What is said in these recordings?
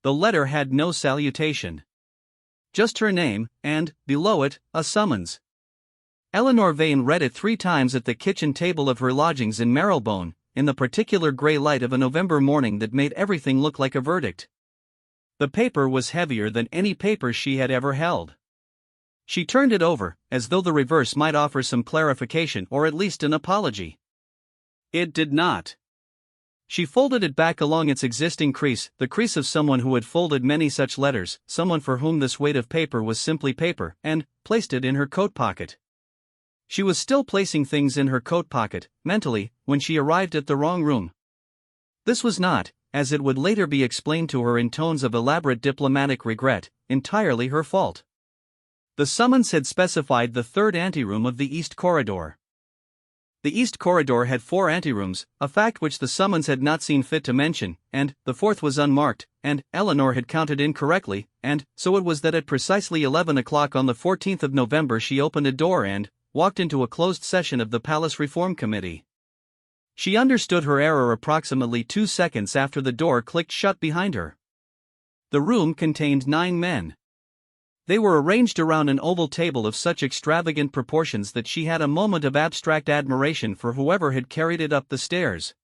The letter had no salutation. Just her name, and, below it, a summons. Eleanor Vane read it 3 times at the kitchen table of her lodgings in Marylebone, in the particular grey light of a November morning that made everything look like a verdict. The paper was heavier than any paper she had ever held. She turned it over, as though the reverse might offer some clarification or at least an apology. It did not. She folded it back along its existing crease, the crease of someone who had folded many such letters, someone for whom this weight of paper was simply paper, and placed it in her coat pocket. She was still placing things in her coat pocket, mentally, when she arrived at the wrong room. This was not, as it would later be explained to her in tones of elaborate diplomatic regret, entirely her fault. The summons had specified the 3rd anteroom of the East Corridor. The East Corridor had 4 anterooms, a fact which the summons had not seen fit to mention, and the 4th was unmarked, and Eleanor had counted incorrectly, and so it was that at precisely 11 o'clock on the 14th of November she opened a door and walked into a closed session of the Palace Reform Committee. She understood her error approximately 2 seconds after the door clicked shut behind her. The room contained 9 men. They were arranged around an oval table of such extravagant proportions that she had a moment of abstract admiration for whoever had carried it up the stairs.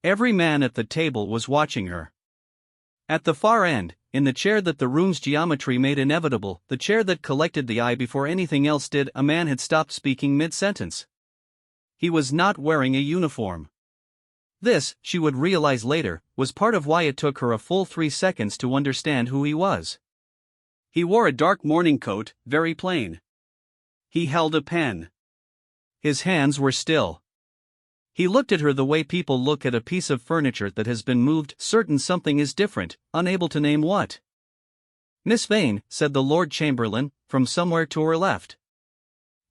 Every man at the table was watching her. At the far end, in the chair that the room's geometry made inevitable, the chair that collected the eye before anything else did, a man had stopped speaking mid-sentence. He was not wearing a uniform. This, she would realize later, was part of why it took her a full 3 seconds to understand who he was. He wore a dark morning coat, very plain. He held a pen. His hands were still. He looked at her the way people look at a piece of furniture that has been moved, certain something is different, unable to name what. "Miss Vane," said the Lord Chamberlain, from somewhere to her left.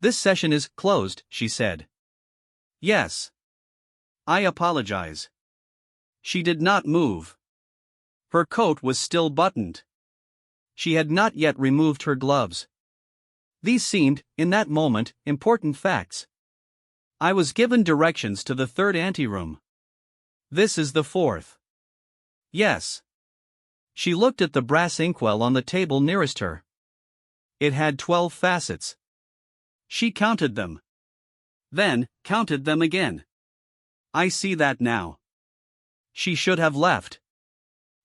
"This session is closed," she said. "Yes. I apologize." She did not move. Her coat was still buttoned. She had not yet removed her gloves. These seemed, in that moment, important facts. "I was given directions to the 3rd anteroom. This is the 4th. "Yes." She looked at the brass inkwell on the table nearest her. It had 12 facets. She counted them. Then, counted them again. "I see that now." She should have left.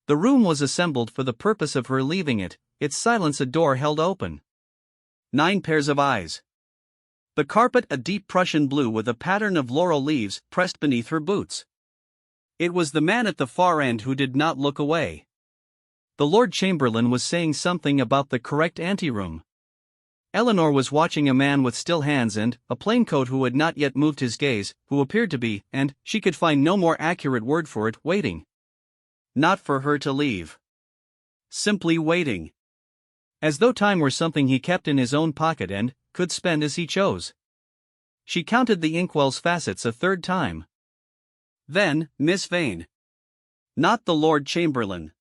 The room was assembled for the purpose of her leaving it, its silence a door held open. 9 pairs of eyes. The carpet a deep Prussian blue with a pattern of laurel leaves pressed beneath her boots. It was the man at the far end who did not look away. The Lord Chamberlain was saying something about the correct anteroom. Eleanor was watching a man with still hands and a plain coat who had not yet moved his gaze, who appeared to be, and she could find no more accurate word for it, waiting. Not for her to leave. Simply waiting. As though time were something he kept in his own pocket and could spend as he chose. She counted the inkwell's facets a 3rd time. Then, Miss Vane. Not the Lord Chamberlain.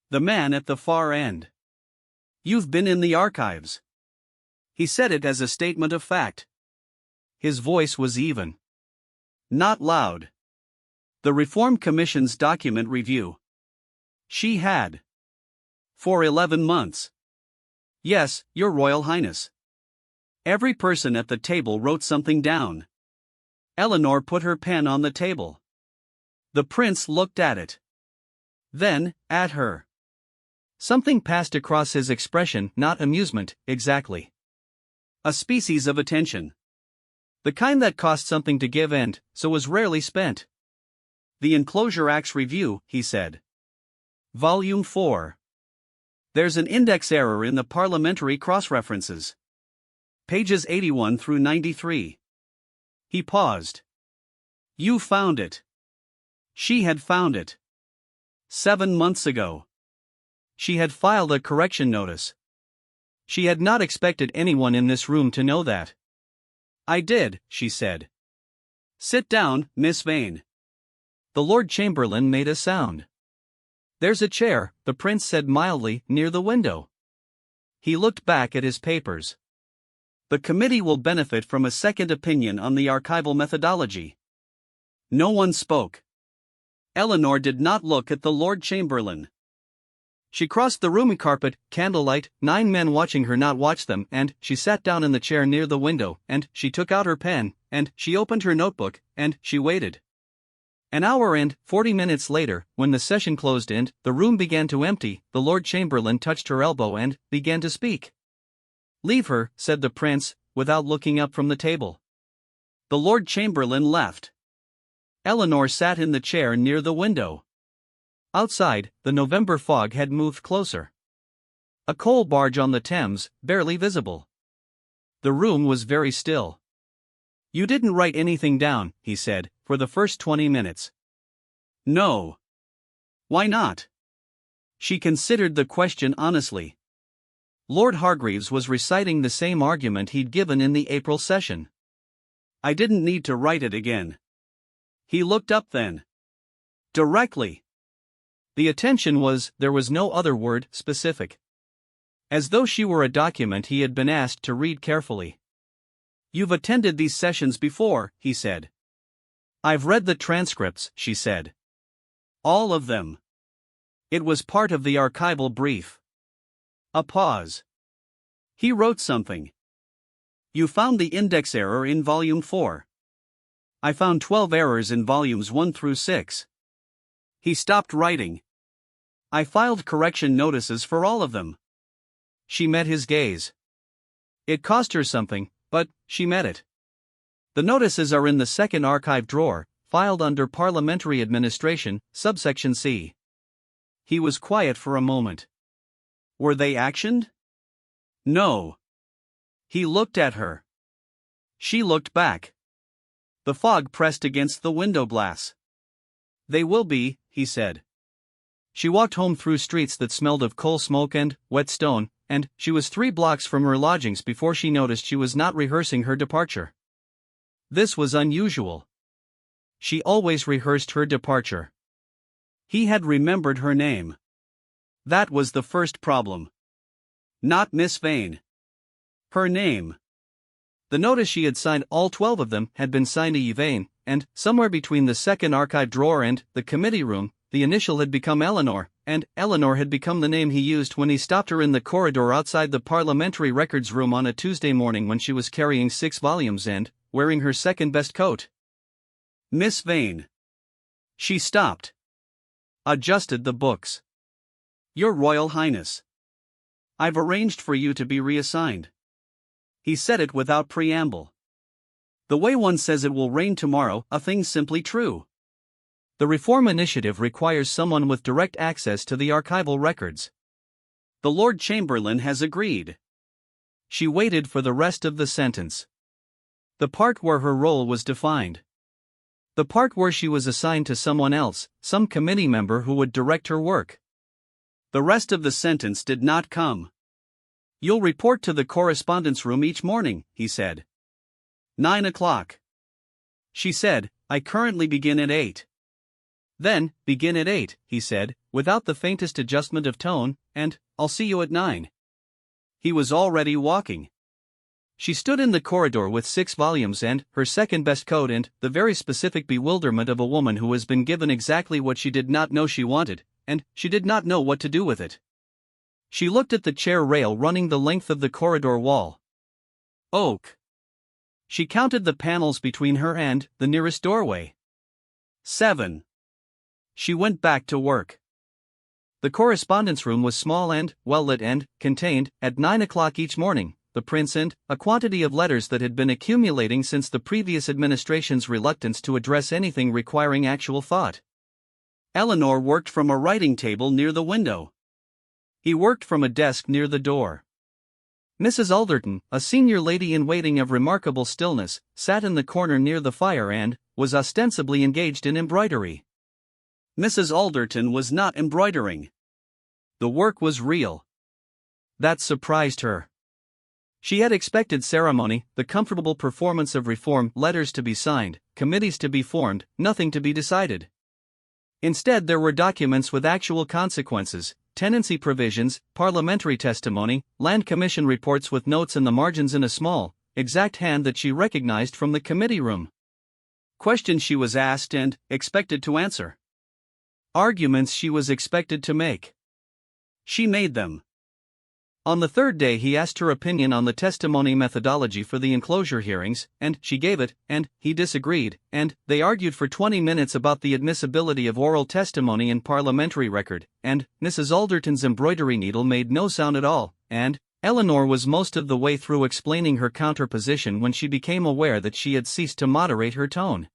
The man at the far end. "You've been in the archives." He said it as a statement of fact. His voice was even. Not loud. The Reform Commission's document review. She had. For 11 months. "Yes, Your Royal Highness." Every person at the table wrote something down. Eleanor put her pen on the table. The prince looked at it. Then, at her. Something passed across his expression, not amusement, exactly. A species of attention. The kind that cost something to give and, so was rarely spent. "The Enclosure Acts Review," he said. Volume 4. "There's an index error in the parliamentary cross-references. Pages 81 through 93. He paused. "You found it." She had found it. 7 months ago. She had filed a correction notice. She had not expected anyone in this room to know that. "I did," she said. "Sit down, Miss Vane." The Lord Chamberlain made a sound. "There's a chair," the prince said mildly, near the window. He looked back at his papers. "The committee will benefit from a second opinion on the archival methodology." No one spoke. Eleanor did not look at the Lord Chamberlain. She crossed the roomy carpet, candlelight, 9 men watching her not watch them, and she sat down in the chair near the window, and she took out her pen, and she opened her notebook, and she waited. An hour and 40 minutes later, when the session closed and the room began to empty, the Lord Chamberlain touched her elbow and began to speak. "Leave her," said the prince, without looking up from the table. The Lord Chamberlain left. Eleanor sat in the chair near the window. Outside, the November fog had moved closer. A coal barge on the Thames, barely visible. The room was very still. "You didn't write anything down," he said, "for the first 20 minutes. "No." "Why not?" She considered the question honestly. Lord Hargreaves was reciting the same argument he'd given in the April session. "I didn't need to write it again." He looked up then. Directly. The attention was, there was no other word, specific. As though she were a document he had been asked to read carefully. "You've attended these sessions before," he said. "I've read the transcripts," she said. "All of them." It was part of the archival brief. A pause. He wrote something. "You found the index error in volume 4. I found 12 errors in volumes 1 through 6. He stopped writing. "I filed correction notices for all of them." She met his gaze. It cost her something, but she met it. "The notices are in the second archive drawer, filed under Parliamentary Administration, subsection C." He was quiet for a moment. "Were they actioned?" "No." He looked at her. She looked back. The fog pressed against the window glass. "They will be," he said. She walked home through streets that smelled of coal smoke and wet stone, and she was 3 blocks from her lodgings before she noticed she was not rehearsing her departure. This was unusual. She always rehearsed her departure. He had remembered her name. That was the first problem. Not Miss Vane. Her name. The notice she had signed, all 12 of them, had been signed E. Vane, and, somewhere between the second archive drawer and the committee room, the initial had become Eleanor, and Eleanor had become the name he used when he stopped her in the corridor outside the Parliamentary Records Room on a Tuesday morning when she was carrying 6 volumes and wearing her second-best coat. "Miss Vane." She stopped. Adjusted the books. "Your Royal Highness. I've arranged for you to be reassigned." He said it without preamble. The way one says it will rain tomorrow, a thing simply true. The reform initiative requires someone with direct access to the archival records. The Lord Chamberlain has agreed. She waited for the rest of the sentence. The part where her role was defined. The part where she was assigned to someone else, some committee member who would direct her work. The rest of the sentence did not come. "You'll report to the correspondence room each morning," he said. 9 o'clock. She said, "I currently begin at 8. "Then, begin at 8, he said, without the faintest adjustment of tone, "and I'll see you at 9. He was already walking. She stood in the corridor with 6 volumes and her second-best coat and the very specific bewilderment of a woman who has been given exactly what she did not know she wanted, and she did not know what to do with it. She looked at the chair rail running the length of the corridor wall. Oak. She counted the panels between her and the nearest doorway. 7. She went back to work. The correspondence room was small and well-lit and contained, at 9 o'clock each morning, the prince and a quantity of letters that had been accumulating since the previous administration's reluctance to address anything requiring actual thought. Eleanor worked from a writing table near the window. He worked from a desk near the door. Mrs. Alderton, a senior lady-in-waiting of remarkable stillness, sat in the corner near the fire and was ostensibly engaged in embroidery. Mrs. Alderton was not embroidering. The work was real. That surprised her. She had expected ceremony, the comfortable performance of reform, letters to be signed, committees to be formed, nothing to be decided. Instead, there were documents with actual consequences, tenancy provisions, parliamentary testimony, land commission reports with notes in the margins in a small, exact hand that she recognized from the committee room. Questions she was asked and expected to answer. Arguments she was expected to make. She made them. On the third day he asked her opinion on the testimony methodology for the enclosure hearings, and she gave it, and he disagreed, and they argued for 20 minutes about the admissibility of oral testimony in parliamentary record, and Mrs. Alderton's embroidery needle made no sound at all, and Eleanor was most of the way through explaining her counterposition when she became aware that she had ceased to moderate her tone.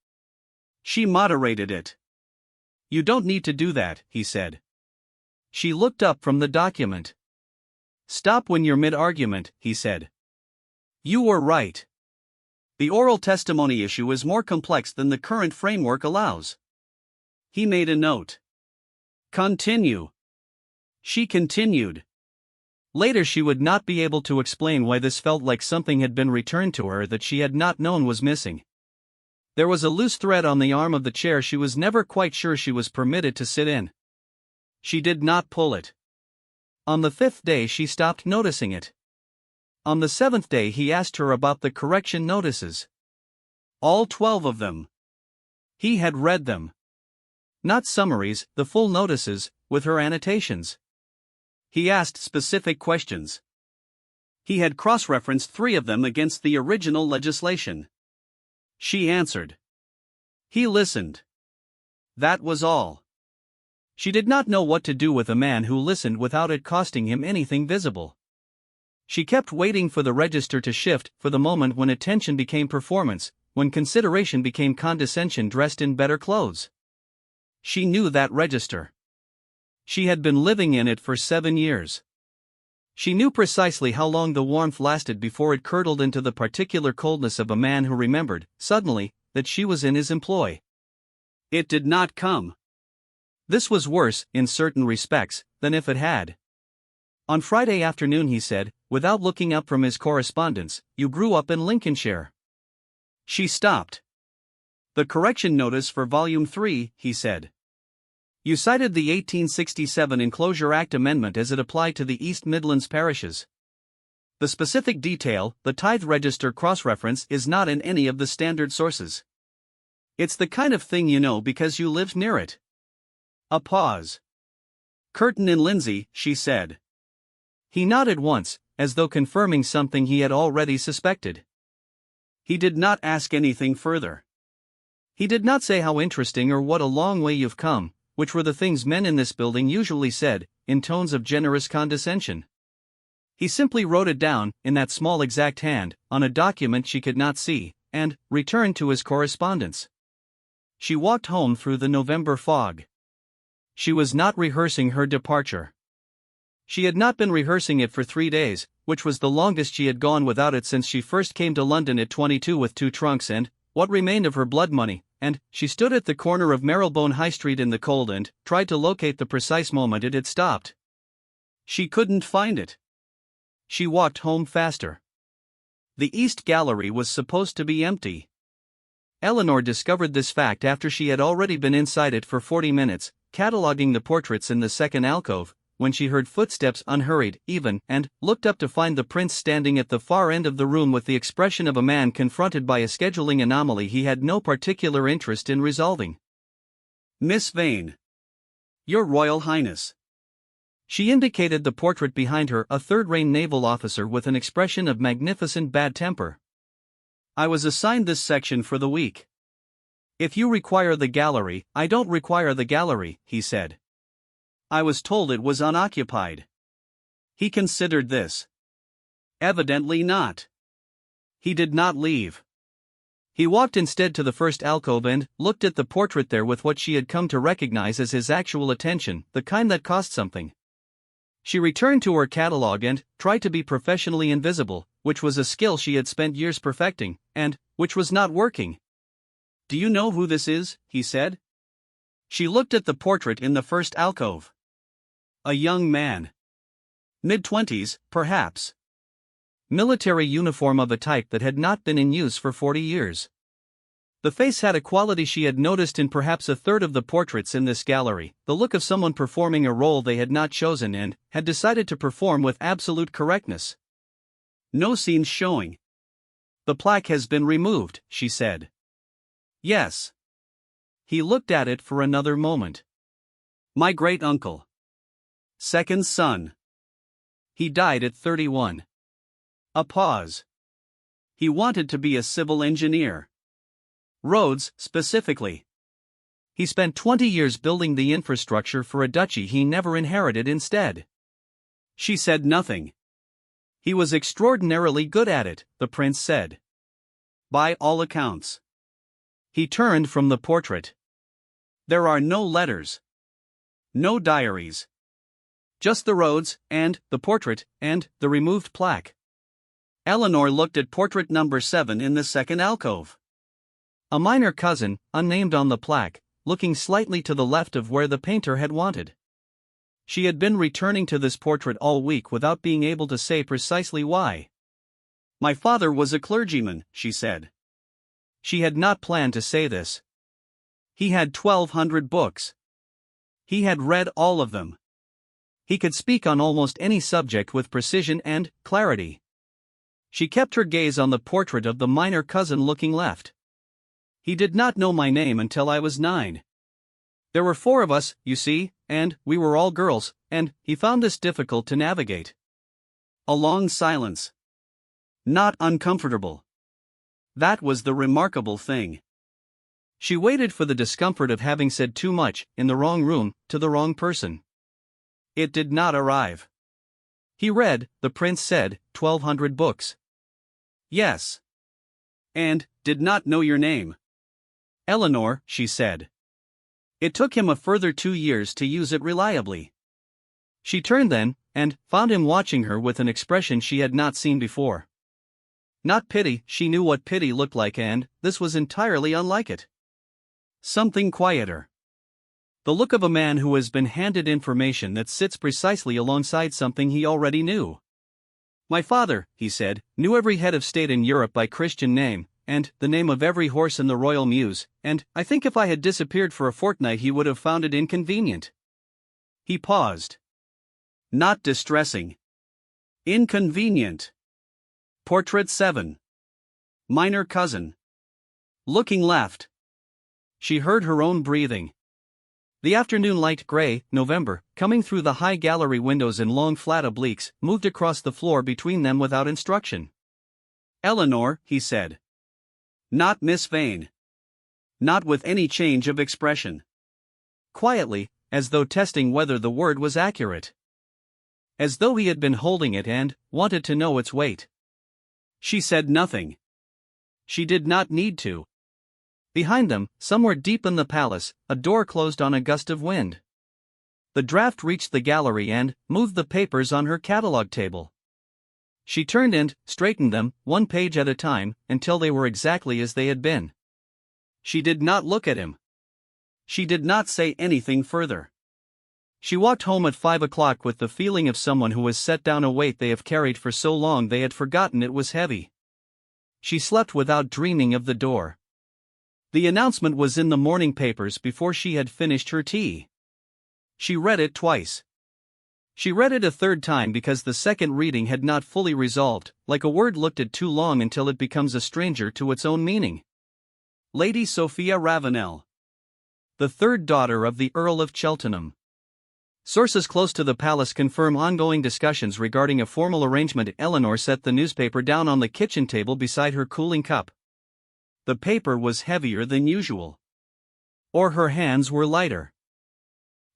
She moderated it. "You don't need to do that," he said. She looked up from the document. "Stop when you're mid-argument," he said. "You were right. The oral testimony issue is more complex than the current framework allows." He made a note. "Continue." She continued. Later she would not be able to explain why this felt like something had been returned to her that she had not known was missing. There was a loose thread on the arm of the chair she was never quite sure she was permitted to sit in. She did not pull it. On the 5th day she stopped noticing it. On the 7th day he asked her about the correction notices. All 12 of them. He had read them. Not summaries, the full notices, with her annotations. He asked specific questions. He had cross-referenced 3 of them against the original legislation. She answered. He listened. That was all. She did not know what to do with a man who listened without it costing him anything visible. She kept waiting for the register to shift, for the moment when attention became performance, when consideration became condescension dressed in better clothes. She knew that register. She had been living in it for 7 years. She knew precisely how long the warmth lasted before it curdled into the particular coldness of a man who remembered, suddenly, that she was in his employ. It did not come. This was worse, in certain respects, than if it had. On Friday afternoon he said, without looking up from his correspondence, "You grew up in Lincolnshire." She stopped. "The correction notice for Volume 3, he said. "You cited the 1867 Enclosure Act amendment as it applied to the East Midlands parishes. The specific detail, the tithe register cross-reference, is not in any of the standard sources. It's the kind of thing you know because you lived near it." A pause. "Curtin and Lindsay," she said. He nodded once, as though confirming something he had already suspected. He did not ask anything further. He did not say how interesting or what a long way you've come, which were the things men in this building usually said, in tones of generous condescension. He simply wrote it down, in that small exact hand, on a document she could not see, and returned to his correspondence. She walked home through the November fog. She was not rehearsing her departure. She had not been rehearsing it for 3 days, which was the longest she had gone without it since she first came to London at 22 with 2 trunks and what remained of her blood money, and she stood at the corner of Marylebone High Street in the cold and tried to locate the precise moment it had stopped. She couldn't find it. She walked home faster. The East Gallery was supposed to be empty. Eleanor discovered this fact after she had already been inside it for 40 minutes, cataloguing the portraits in the second alcove, when she heard footsteps unhurried, even, and looked up to find the prince standing at the far end of the room with the expression of a man confronted by a scheduling anomaly he had no particular interest in resolving. "Miss Vane." "Your Royal Highness." She indicated the portrait behind her, a third-rate naval officer with an expression of magnificent bad temper. "I was assigned this section for the week. If you require the gallery, I don't require the gallery," he said. "I was told it was unoccupied." He considered this. Evidently not. He did not leave. He walked instead to the first alcove and looked at the portrait there with what she had come to recognize as his actual attention, the kind that cost something. She returned to her catalogue and tried to be professionally invisible, which was a skill she had spent years perfecting, and which was not working. "Do you know who this is?" he said. She looked at the portrait in the first alcove. A young man. Mid-20s, perhaps. Military uniform of a type that had not been in use for 40 years. The face had a quality she had noticed in perhaps a third of the portraits in this gallery, the look of someone performing a role they had not chosen and had decided to perform with absolute correctness. "No scenes showing." "The plaque has been removed," she said. "Yes." He looked at it for another moment. "My great-uncle." Second son. He died at 31. A pause. He wanted to be a civil engineer. Roads, specifically. He spent 20 years building the infrastructure for a duchy he never inherited instead. She said nothing. He was extraordinarily good at it, the prince said. By all accounts. He turned from the portrait. There are no letters. No diaries. Just the roads, and the portrait, and the removed plaque. Eleanor looked at portrait number 7 in the second alcove. A minor cousin, unnamed on the plaque, looking slightly to the left of where the painter had wanted. She had been returning to this portrait all week without being able to say precisely why. My father was a clergyman, she said. She had not planned to say this. He had 1,200 books. He had read all of them. He could speak on almost any subject with precision and clarity. She kept her gaze on the portrait of the minor cousin looking left. He did not know my name until I was 9. There were 4 of us, you see, and we were all girls, and he found this difficult to navigate. A long silence. Not uncomfortable. That was the remarkable thing. She waited for the discomfort of having said too much, in the wrong room, to the wrong person. It did not arrive. He read, the prince said, 1,200 books. Yes. And did not know your name. Eleanor, she said. It took him a further 2 years to use it reliably. She turned then, and found him watching her with an expression she had not seen before. Not pity, she knew what pity looked like, and this was entirely unlike it. Something quieter. The look of a man who has been handed information that sits precisely alongside something he already knew. My father, he said, knew every head of state in Europe by Christian name, and the name of every horse in the royal mews, and I think if I had disappeared for a fortnight he would have found it inconvenient. He paused. Not distressing. Inconvenient. Portrait 7. Minor cousin. Looking left. She heard her own breathing. The afternoon light, gray, November, coming through the high gallery windows in long flat obliques, moved across the floor between them without instruction. Eleanor, he said. Not Miss Vane. Not with any change of expression. Quietly, as though testing whether the word was accurate. As though he had been holding it and wanted to know its weight. She said nothing. She did not need to. Behind them, somewhere deep in the palace, a door closed on a gust of wind. The draft reached the gallery and moved the papers on her catalogue table. She turned and straightened them, 1 page at a time, until they were exactly as they had been. She did not look at him. She did not say anything further. She walked home at 5 o'clock with the feeling of someone who has set down a weight they have carried for so long they had forgotten it was heavy. She slept without dreaming of the door. The announcement was in the morning papers before she had finished her tea. She read it twice. She read it a third time because the second reading had not fully resolved, like a word looked at too long until it becomes a stranger to its own meaning. Lady Sophia Ravenel. The 3rd daughter of the Earl of Cheltenham. Sources close to the palace confirm ongoing discussions regarding a formal arrangement. Eleanor set the newspaper down on the kitchen table beside her cooling cup. The paper was heavier than usual. Or her hands were lighter.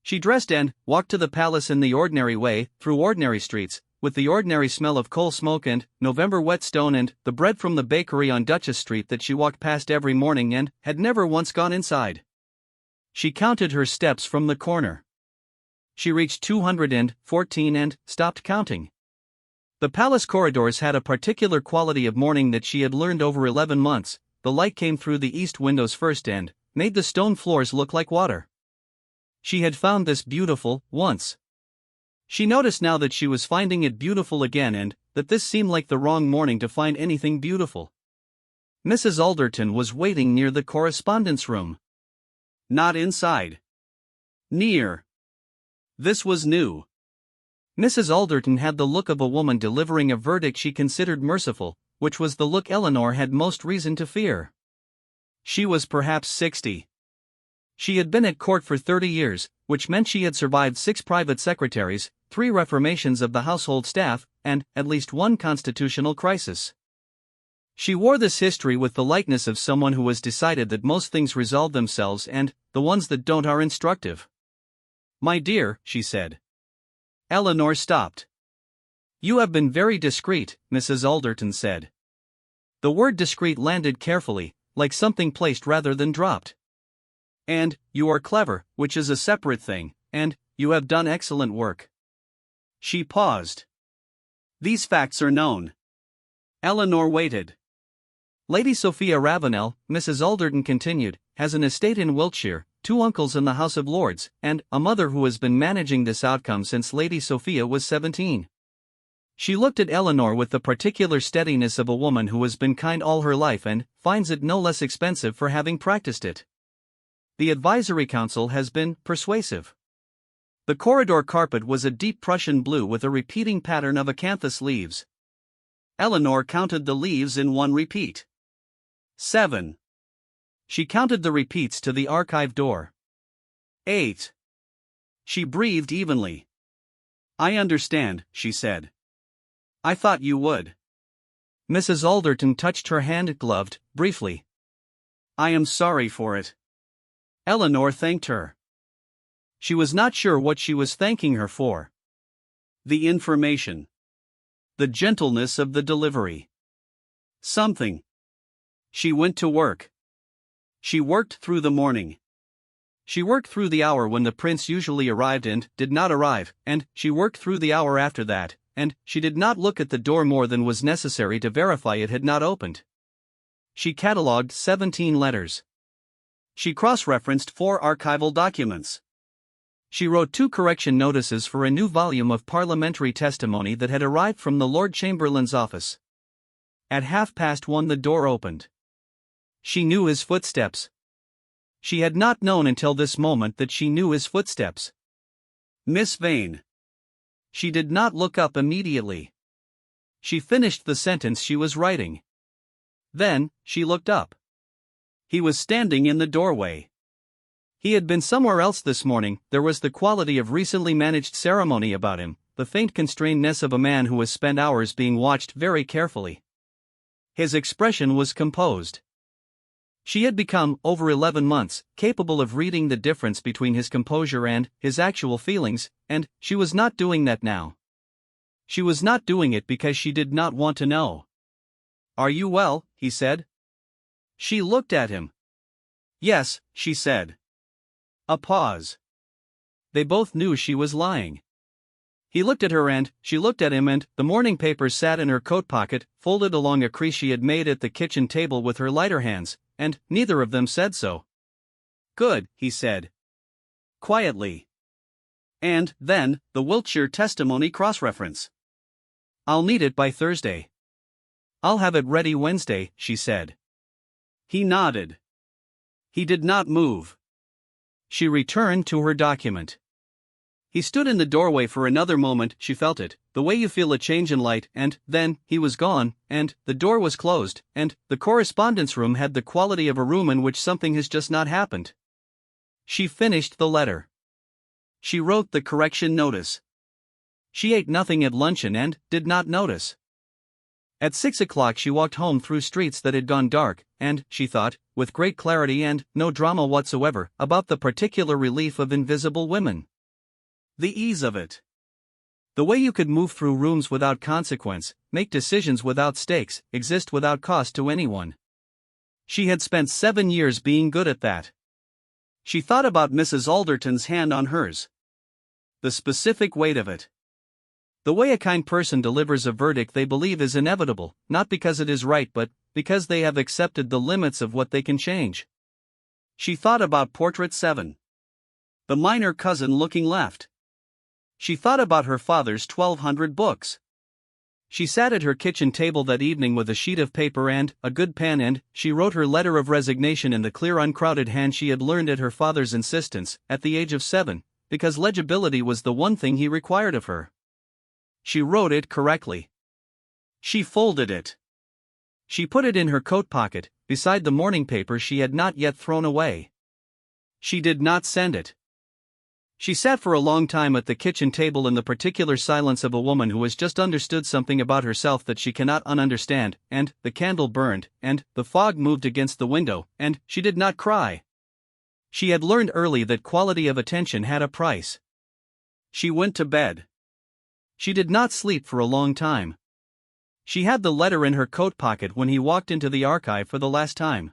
She dressed and walked to the palace in the ordinary way, through ordinary streets, with the ordinary smell of coal smoke and November whetstone and the bread from the bakery on Duchess Street that she walked past every morning and had never once gone inside. She counted her steps from the corner. She reached 214 and stopped counting. The palace corridors had a particular quality of morning that she had learned over 11 months. The light came through the east windows first and made the stone floors look like water. She had found this beautiful, once. She noticed now that she was finding it beautiful again and that this seemed like the wrong morning to find anything beautiful. Mrs. Alderton was waiting near the correspondence room. Not inside. Near. This was new. Mrs. Alderton had the look of a woman delivering a verdict she considered merciful, which was the look Eleanor had most reason to fear. She was perhaps 60. She had been at court for 30 years, which meant she had survived 6 private secretaries, 3 reformations of the household staff, and at least 1 constitutional crisis. She wore this history with the lightness of someone who has decided that most things resolve themselves and the ones that don't are instructive. "My dear," she said. Eleanor stopped. "You have been very discreet," Mrs. Alderton said. The word discreet landed carefully, like something placed rather than dropped. "And you are clever, which is a separate thing, and you have done excellent work." She paused. "These facts are known." Eleanor waited. "Lady Sophia Ravenel," Mrs. Alderton continued, "has an estate in Wiltshire, 2 uncles in the House of Lords, and a mother who has been managing this outcome since Lady Sophia was 17. She looked at Eleanor with the particular steadiness of a woman who has been kind all her life and finds it no less expensive for having practiced it. The advisory council has been persuasive. The corridor carpet was a deep Prussian blue with a repeating pattern of acanthus leaves. Eleanor counted the leaves in one repeat. 7. She counted the repeats to the archive door. 8. She breathed evenly. "I understand," she said. "I thought you would." Mrs. Alderton touched her hand gloved, briefly. "I am sorry for it." Eleanor thanked her. She was not sure what she was thanking her for. The information. The gentleness of the delivery. Something. She went to work. She worked through the morning. She worked through the hour when the prince usually arrived and did not arrive, and she worked through the hour after that, and she did not look at the door more than was necessary to verify it had not opened. She catalogued 17 letters. She cross-referenced 4 archival documents. She wrote 2 correction notices for a new volume of parliamentary testimony that had arrived from the Lord Chamberlain's office. At 1:30 the door opened. She knew his footsteps. She had not known until this moment that she knew his footsteps. "Miss Vane." She did not look up immediately. She finished the sentence she was writing. Then, she looked up. He was standing in the doorway. He had been somewhere else this morning. There was the quality of recently managed ceremony about him, the faint constrainedness of a man who has spent hours being watched very carefully. His expression was composed. She had become, over 11 months, capable of reading the difference between his composure and his actual feelings, and she was not doing that now. She was not doing it because she did not want to know. "Are you well?" he said. She looked at him. "Yes," she said. A pause. They both knew she was lying. He looked at her and she looked at him, and the morning paper sat in her coat pocket, folded along a crease she had made at the kitchen table with her lighter hands, and neither of them said so. "Good," he said. Quietly. "And, then, the Wiltshire testimony cross-reference. I'll need it by Thursday." "I'll have it ready Wednesday," she said. He nodded. He did not move. She returned to her document. He stood in the doorway for another moment. She felt it, the way you feel a change in light, and then he was gone, and the door was closed, and the correspondence room had the quality of a room in which something has just not happened. She finished the letter. She wrote the correction notice. She ate nothing at luncheon and did not notice. At 6 o'clock she walked home through streets that had gone dark, and she thought, with great clarity and no drama whatsoever, about the particular relief of invisible women. The ease of it. The way you could move through rooms without consequence, make decisions without stakes, exist without cost to anyone. She had spent 7 years being good at that. She thought about Mrs. Alderton's hand on hers. The specific weight of it. The way a kind person delivers a verdict they believe is inevitable, not because it is right but because they have accepted the limits of what they can change. She thought about Portrait 7. The minor cousin looking left. She thought about her father's 1,200 books. She sat at her kitchen table that evening with a sheet of paper and a good pen, and she wrote her letter of resignation in the clear uncrowded hand she had learned at her father's insistence, at the age of 7, because legibility was the one thing he required of her. She wrote it correctly. She folded it. She put it in her coat pocket, beside the morning paper she had not yet thrown away. She did not send it. She sat for a long time at the kitchen table in the particular silence of a woman who has just understood something about herself that she cannot ununderstand, and the candle burned, and the fog moved against the window, and she did not cry. She had learned early that quality of attention had a price. She went to bed. She did not sleep for a long time. She had the letter in her coat pocket when he walked into the archive for the last time.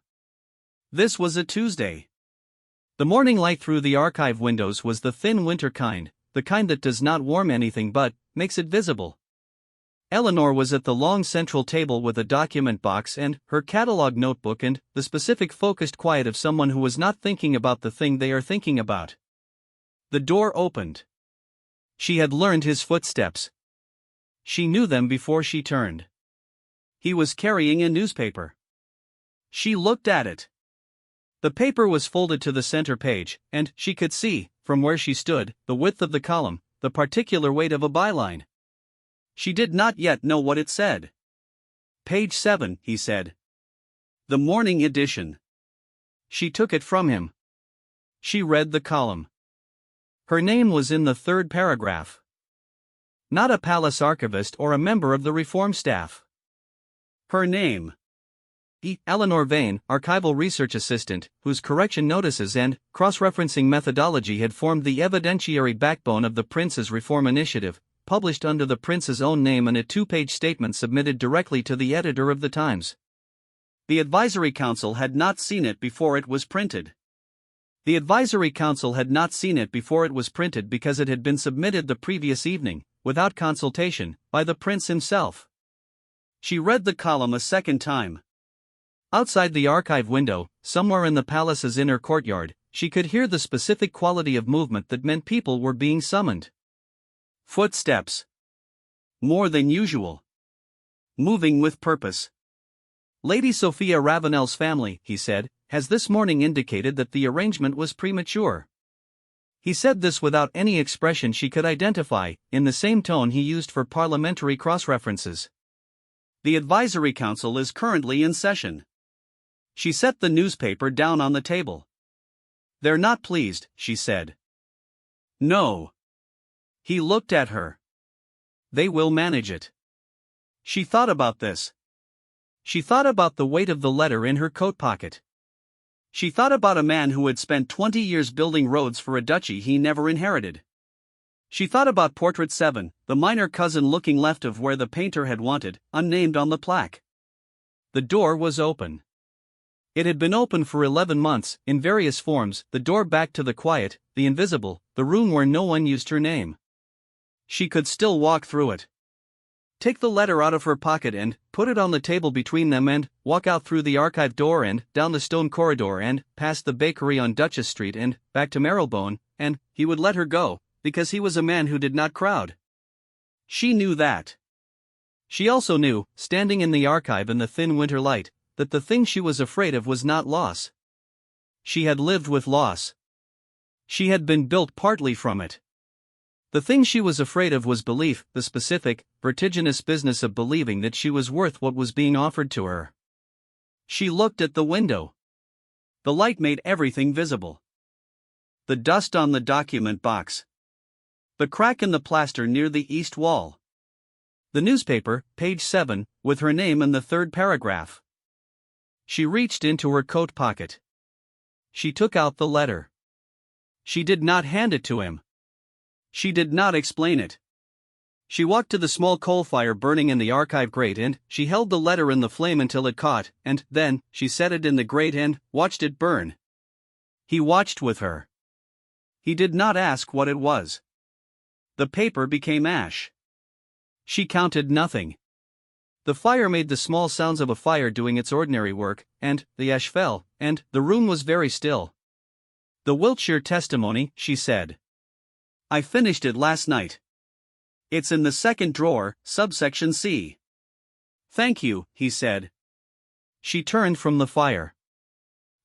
This was a Tuesday. The morning light through the archive windows was the thin winter kind, the kind that does not warm anything but makes it visible. Eleanor was at the long central table with a document box and her catalog notebook and the specific focused quiet of someone who was not thinking about the thing they are thinking about. The door opened. She had learned his footsteps. She knew them before she turned. He was carrying a newspaper. She looked at it. The paper was folded to the center page, and she could see, from where she stood, the width of the column, the particular weight of a byline. She did not yet know what it said. Page 7, he said. The morning edition. She took it from him. She read the column. Her name was in the third paragraph. Not a palace archivist or a member of the reform staff. Her name. Eleanor Vane, archival research assistant, whose correction notices and cross-referencing methodology had formed the evidentiary backbone of the Prince's Reform Initiative, published under the Prince's own name in a 2-page statement submitted directly to the editor of the Times. The Advisory Council had not seen it before it was printed. The Advisory Council had not seen it before it was printed because it had been submitted the previous evening, without consultation, by the Prince himself. She read the column a second time. Outside the archive window, somewhere in the palace's inner courtyard, she could hear the specific quality of movement that meant people were being summoned. Footsteps. More than usual. Moving with purpose. Lady Sophia Ravenel's family, he said, has this morning indicated that the arrangement was premature. He said this without any expression she could identify, in the same tone he used for parliamentary cross-references. The Advisory Council is currently in session. She set the newspaper down on the table. They're not pleased, she said. No. He looked at her. They will manage it. She thought about this. She thought about the weight of the letter in her coat pocket. She thought about a man who had spent 20 years building roads for a duchy he never inherited. She thought about Portrait 7, the minor cousin looking left of where the painter had wanted, unnamed on the plaque. The door was open. It had been open for 11 months, in various forms, the door back to the quiet, the invisible, the room where no one used her name. She could still walk through it. Take the letter out of her pocket and put it on the table between them and walk out through the archive door and down the stone corridor and past the bakery on Duchess Street and back to Marylebone, and he would let her go, because he was a man who did not crowd. She knew that. She also knew, standing in the archive in the thin winter light, that the thing she was afraid of was not loss. She had lived with loss. She had been built partly from it. The thing she was afraid of was belief, the specific, vertiginous business of believing that she was worth what was being offered to her. She looked at the window. The light made everything visible. The dust on the document box. The crack in the plaster near the east wall. The newspaper, page 7, with her name in the third paragraph. She reached into her coat pocket. She took out the letter. She did not hand it to him. She did not explain it. She walked to the small coal fire burning in the archive grate and she held the letter in the flame until it caught, and then she set it in the grate and watched it burn. He watched with her. He did not ask what it was. The paper became ash. She counted nothing. The fire made the small sounds of a fire doing its ordinary work, and the ash fell, and the room was very still. The Wiltshire testimony, she said. I finished it last night. It's in the second drawer, subsection C. Thank you, he said. She turned from the fire.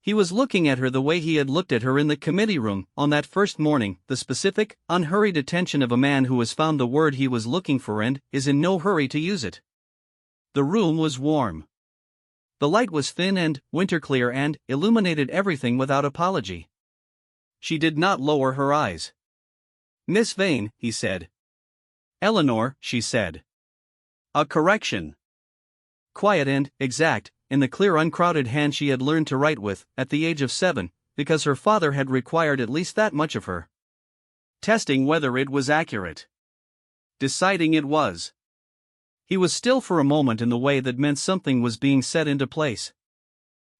He was looking at her the way he had looked at her in the committee room on that first morning, the specific, unhurried attention of a man who has found the word he was looking for and is in no hurry to use it. The room was warm. The light was thin and winter clear and illuminated everything without apology. She did not lower her eyes. "Miss Vane," he said. "Eleanor," she said. "A correction." Quiet and exact, in the clear uncrowded hand she had learned to write with, at the age of 7, because her father had required at least that much of her. Testing whether it was accurate. Deciding it was. He was still for a moment in the way that meant something was being set into place.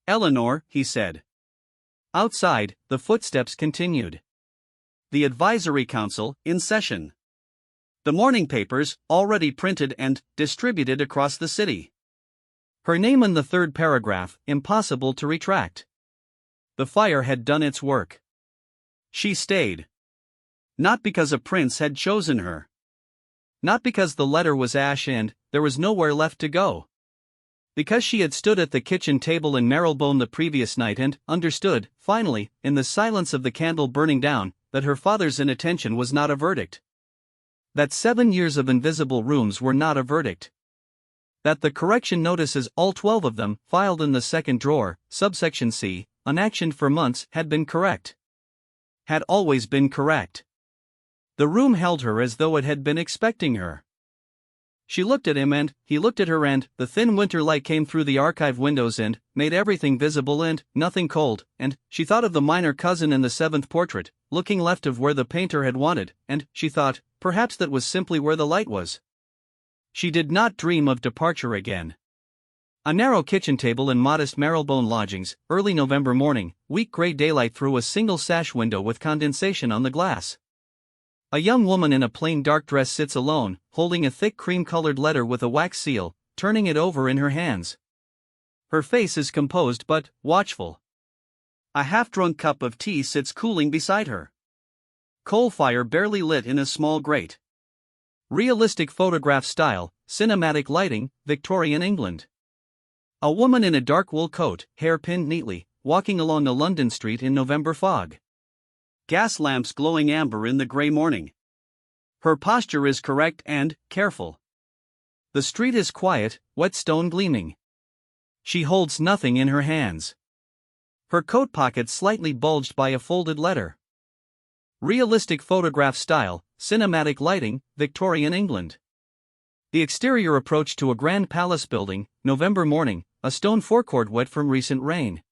"Eleanor," he said. Outside, the footsteps continued. The advisory council, in session. The morning papers, already printed and distributed across the city. Her name in the third paragraph, impossible to retract. The fire had done its work. She stayed. Not because a prince had chosen her. Not because the letter was ash and there was nowhere left to go. Because she had stood at the kitchen table in Marylebone the previous night and understood, finally, in the silence of the candle burning down, that her father's inattention was not a verdict. That 7 years of invisible rooms were not a verdict. That the correction notices, all 12 of them, filed in the second drawer, subsection C, unactioned for months, had been correct. Had always been correct. The room held her as though it had been expecting her. She looked at him and he looked at her, and the thin winter light came through the archive windows and made everything visible and nothing cold, and she thought of the minor cousin in the 7th portrait, looking left of where the painter had wanted, and she thought, perhaps that was simply where the light was. She did not dream of departure again. A narrow kitchen table in modest Marylebone lodgings, early November morning, weak grey daylight through a single sash window with condensation on the glass. A young woman in a plain dark dress sits alone, holding a thick cream-colored letter with a wax seal, turning it over in her hands. Her face is composed but watchful. A half-drunk cup of tea sits cooling beside her. Coal fire barely lit in a small grate. Realistic photograph style, cinematic lighting, Victorian England. A woman in a dark wool coat, hair pinned neatly, walking along a London street in November fog. Gas lamps glowing amber in the grey morning. Her posture is correct and careful. The street is quiet, wet stone gleaming. She holds nothing in her hands. Her coat pocket slightly bulged by a folded letter. Realistic photograph style, cinematic lighting, Victorian England. The exterior approach to a grand palace building, November morning, a stone forecourt wet from recent rain.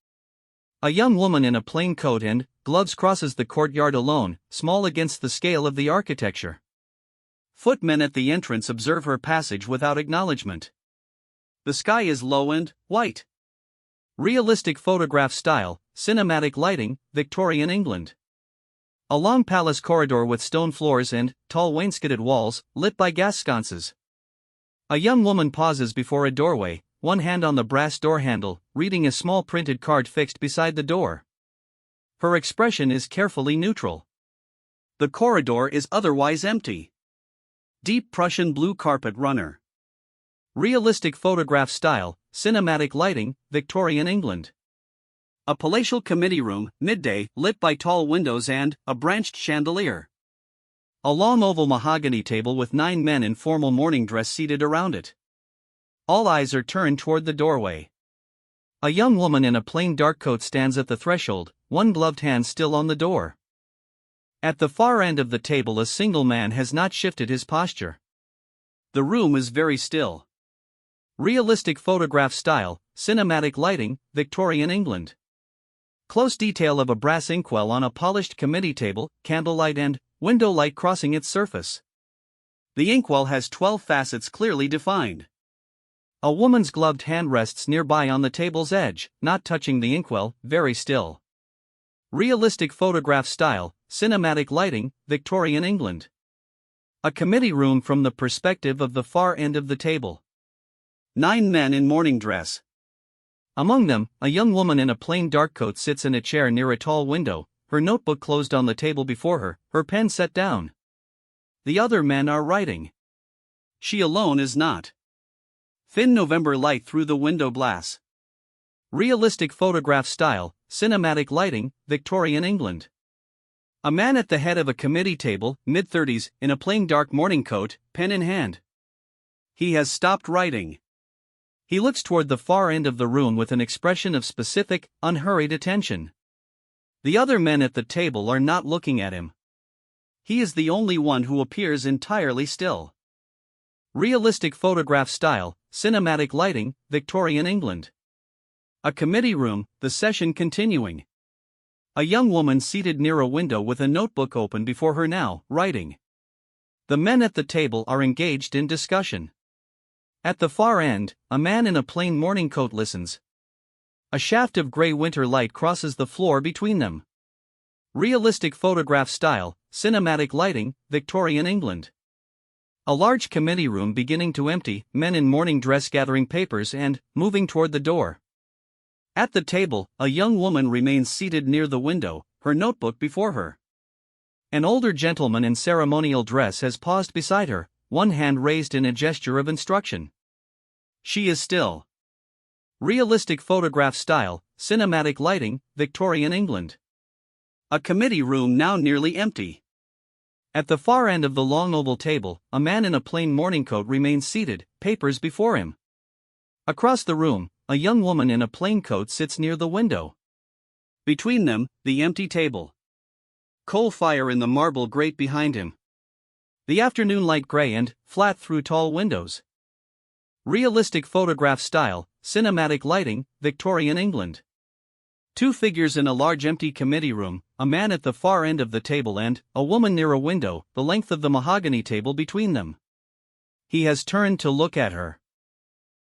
A young woman in a plain coat and gloves crosses the courtyard alone, small against the scale of the architecture. Footmen at the entrance observe her passage without acknowledgement. The sky is low and white. Realistic photograph style, cinematic lighting, Victorian England. A long palace corridor with stone floors and tall wainscoted walls, lit by gas sconces. A young woman pauses before a doorway, one hand on the brass door handle, reading a small printed card fixed beside the door. Her expression is carefully neutral. The corridor is otherwise empty. Deep Prussian blue carpet runner. Realistic photograph style, cinematic lighting, Victorian England. A palatial committee room, midday, lit by tall windows and a branched chandelier. A long oval mahogany table with 9 men in formal morning dress seated around it. All eyes are turned toward the doorway. A young woman in a plain dark coat stands at the threshold, one gloved hand still on the door. At the far end of the table a single man has not shifted his posture. The room is very still. Realistic photograph style, cinematic lighting, Victorian England. Close detail of a brass inkwell on a polished committee table, candlelight and window light crossing its surface. The inkwell has 12 facets clearly defined. A woman's gloved hand rests nearby on the table's edge, not touching the inkwell, very still. Realistic photograph style, cinematic lighting, Victorian England. A committee room from the perspective of the far end of the table. 9 men in morning dress. Among them, a young woman in a plain dark coat sits in a chair near a tall window, her notebook closed on the table before her, her pen set down. The other men are writing. She alone is not. Thin November light through the window glass. Realistic photograph style, cinematic lighting, Victorian England. A man at the head of a committee table, mid-30s, in a plain dark morning coat, pen in hand. He has stopped writing. He looks toward the far end of the room with an expression of specific, unhurried attention. The other men at the table are not looking at him. He is the only one who appears entirely still. Realistic photograph style, cinematic lighting, Victorian England. A committee room, the session continuing. A young woman seated near a window with a notebook open before her now, writing. The men at the table are engaged in discussion. At the far end, a man in a plain morning coat listens. A shaft of grey winter light crosses the floor between them. Realistic photograph style, cinematic lighting, Victorian England. A large committee room beginning to empty, men in morning dress gathering papers and moving toward the door. At the table, a young woman remains seated near the window, her notebook before her. An older gentleman in ceremonial dress has paused beside her, one hand raised in a gesture of instruction. She is still. Realistic photograph style, cinematic lighting, Victorian England. A committee room now nearly empty. At the far end of the long oval table, a man in a plain morning coat remains seated, papers before him. Across the room, a young woman in a plain coat sits near the window. Between them, the empty table. Coal fire in the marble grate behind him. The afternoon light gray and flat through tall windows. Realistic photograph style, cinematic lighting, Victorian England. Two figures in a large empty committee room, a man at the far end of the table and a woman near a window, the length of the mahogany table between them. He has turned to look at her.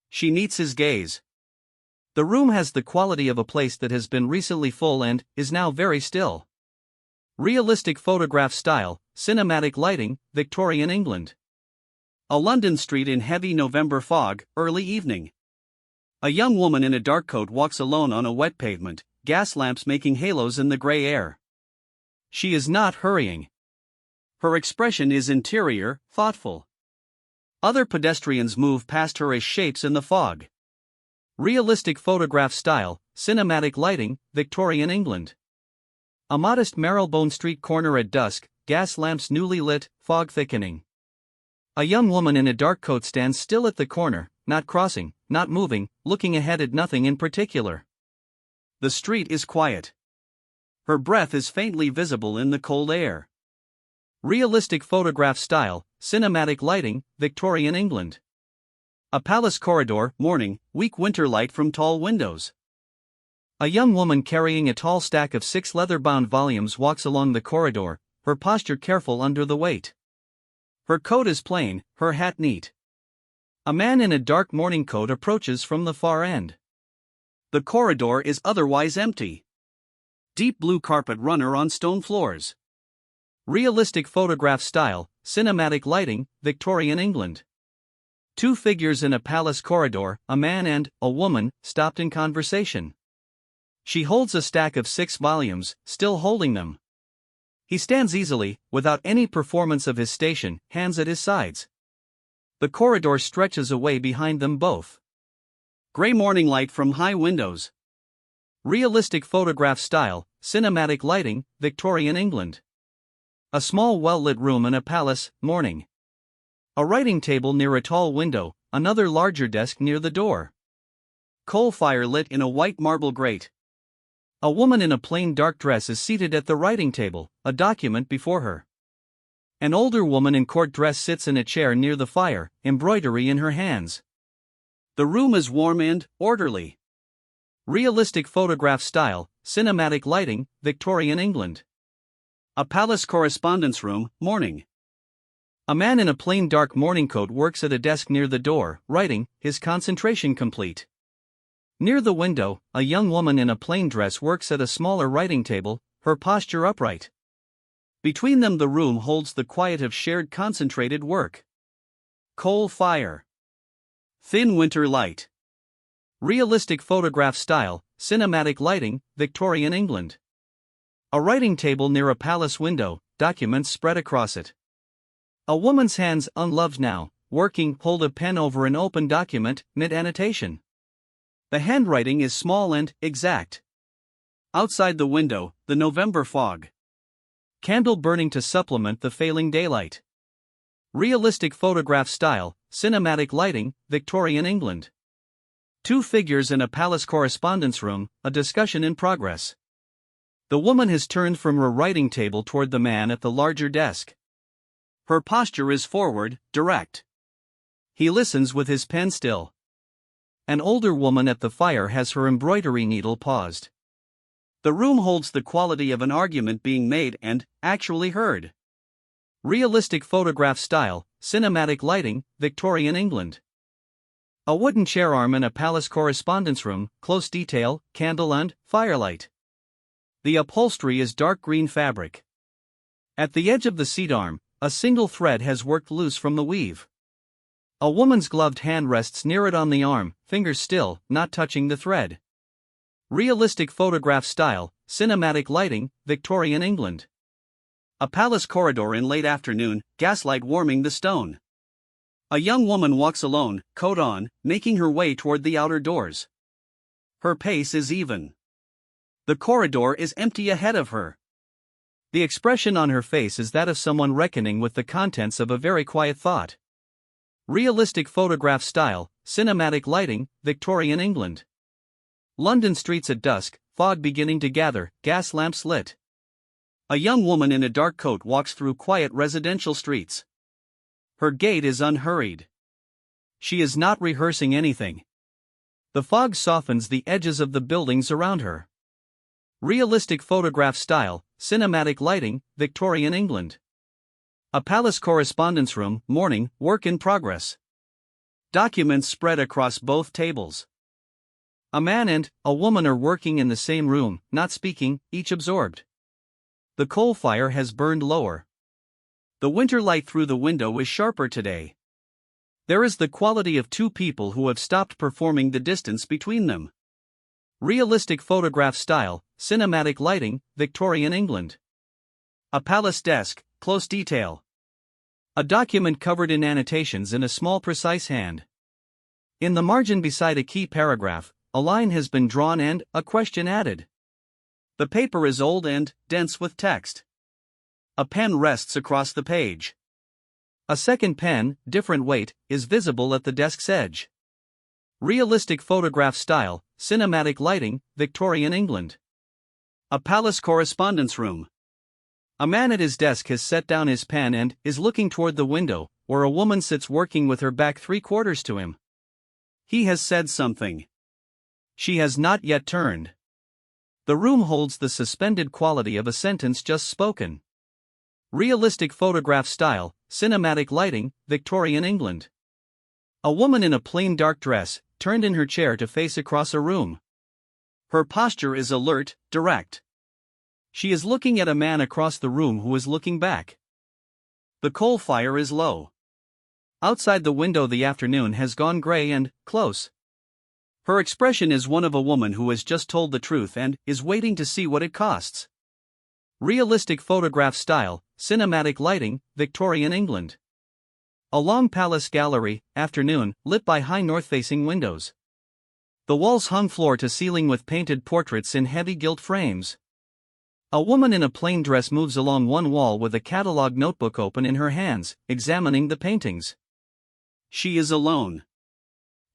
She meets his gaze. The room has the quality of a place that has been recently full and is now very still. Realistic photograph style, cinematic lighting, Victorian England. A London street in heavy November fog, early evening. A young woman in a dark coat walks alone on a wet pavement, gas lamps making halos in the gray air. She is not hurrying. Her expression is interior, thoughtful. Other pedestrians move past her as shapes in the fog. Realistic photograph style, cinematic lighting, Victorian England. A modest Marylebone Street corner at dusk, gas lamps newly lit, fog thickening. A young woman in a dark coat stands still at the corner, not crossing, not moving, looking ahead at nothing in particular. The street is quiet. Her breath is faintly visible in the cold air. Realistic photograph style, cinematic lighting, Victorian England. A palace corridor, morning, weak winter light from tall windows. A young woman carrying a tall stack of 6 leather-bound volumes walks along the corridor, her posture careful under the weight. Her coat is plain, her hat neat. A man in a dark morning coat approaches from the far end. The corridor is otherwise empty. Deep blue carpet runner on stone floors. Realistic photograph style, cinematic lighting, Victorian England. Two figures in a palace corridor, a man and a woman, stopped in conversation. She holds a stack of 6 volumes, still holding them. He stands easily, without any performance of his station, hands at his sides. The corridor stretches away behind them both. Gray morning light from high windows. Realistic photograph style, cinematic lighting, Victorian England. A small well-lit room in a palace, morning. A writing table near a tall window, another larger desk near the door. Coal fire lit in a white marble grate. A woman in a plain dark dress is seated at the writing table, a document before her. An older woman in court dress sits in a chair near the fire, embroidery in her hands. The room is warm and orderly. Realistic photograph style, cinematic lighting, Victorian England. A palace correspondence room, morning. A man in a plain dark morning coat works at a desk near the door, writing, his concentration complete. Near the window, a young woman in a plain dress works at a smaller writing table, her posture upright. Between them the room holds the quiet of shared concentrated work. Coal fire. Thin winter light. Realistic photograph style, cinematic lighting, Victorian England. A writing table near a palace window, documents spread across it. A woman's hands, unloved now, working, hold a pen over an open document, mid annotation. The handwriting is small and exact. Outside the window, the November fog. Candle burning to supplement the failing daylight. Realistic photograph style, cinematic lighting, Victorian England. Two figures in a palace correspondence room, a discussion in progress. The woman has turned from her writing table toward the man at the larger desk. Her posture is forward, direct. He listens with his pen still. An older woman at the fire has her embroidery needle paused. The room holds the quality of an argument being made and actually heard. Realistic photograph style, cinematic lighting, Victorian England. A wooden chair arm in a palace correspondence room, close detail, candle and firelight. The upholstery is dark green fabric. At the edge of the seat arm, a single thread has worked loose from the weave. A woman's gloved hand rests near it on the arm, fingers still, not touching the thread. Realistic photograph style, cinematic lighting, Victorian England. A palace corridor in late afternoon, gaslight warming the stone. A young woman walks alone, coat on, making her way toward the outer doors. Her pace is even. The corridor is empty ahead of her. The expression on her face is that of someone reckoning with the contents of a very quiet thought. Realistic photograph style, cinematic lighting, Victorian England. London streets at dusk, fog beginning to gather, gas lamps lit. A young woman in a dark coat walks through quiet residential streets. Her gait is unhurried. She is not rehearsing anything. The fog softens the edges of the buildings around her. Realistic photograph style, cinematic lighting, Victorian England. A palace correspondence room, morning, work in progress. Documents spread across both tables. A man and a woman are working in the same room, not speaking, each absorbed. The coal fire has burned lower. The winter light through the window is sharper today. There is the quality of two people who have stopped performing the distance between them. Realistic photograph style, cinematic lighting, Victorian England. A palace desk, close detail. A document covered in annotations in a small precise hand. In the margin beside a key paragraph, a line has been drawn and a question added. The paper is old and dense with text. A pen rests across the page. A second pen, different weight, is visible at the desk's edge. Realistic photograph style, cinematic lighting, Victorian England. A palace correspondence room. A man at his desk has set down his pen and is looking toward the window, where a woman sits working with her back 3/4 to him. He has said something. She has not yet turned. The room holds the suspended quality of a sentence just spoken. Realistic photograph style, cinematic lighting, Victorian England. A woman in a plain dark dress, turned in her chair to face across a room. Her posture is alert, direct. She is looking at a man across the room who is looking back. The coal fire is low. Outside the window the afternoon has gone gray and close. Her expression is one of a woman who has just told the truth and is waiting to see what it costs. Realistic photograph style, cinematic lighting, Victorian England. A long palace gallery, afternoon, lit by high north-facing windows. The walls hung floor to ceiling with painted portraits in heavy gilt frames. A woman in a plain dress moves along one wall with a catalog notebook open in her hands, examining the paintings. She is alone.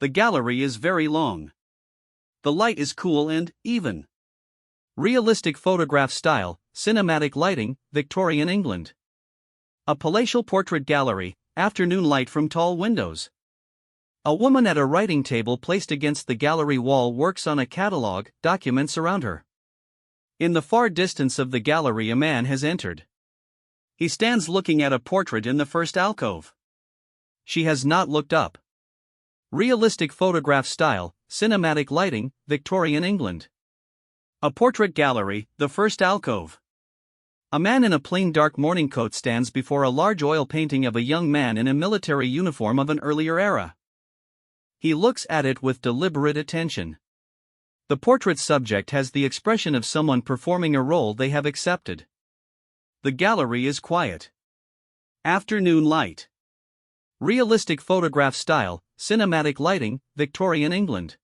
The gallery is very long. The light is cool and even. Realistic photograph style, cinematic lighting, Victorian England. A palatial portrait gallery, afternoon light from tall windows. A woman at a writing table placed against the gallery wall works on a catalog, documents around her. In the far distance of the gallery a man has entered. He stands looking at a portrait in the first alcove. She has not looked up. Realistic photograph style, cinematic lighting, Victorian England. A portrait gallery, the first alcove. A man in a plain dark morning coat stands before a large oil painting of a young man in a military uniform of an earlier era. He looks at it with deliberate attention. The portrait's subject has the expression of someone performing a role they have accepted. The gallery is quiet. Afternoon light. Realistic photograph style, cinematic lighting, Victorian England.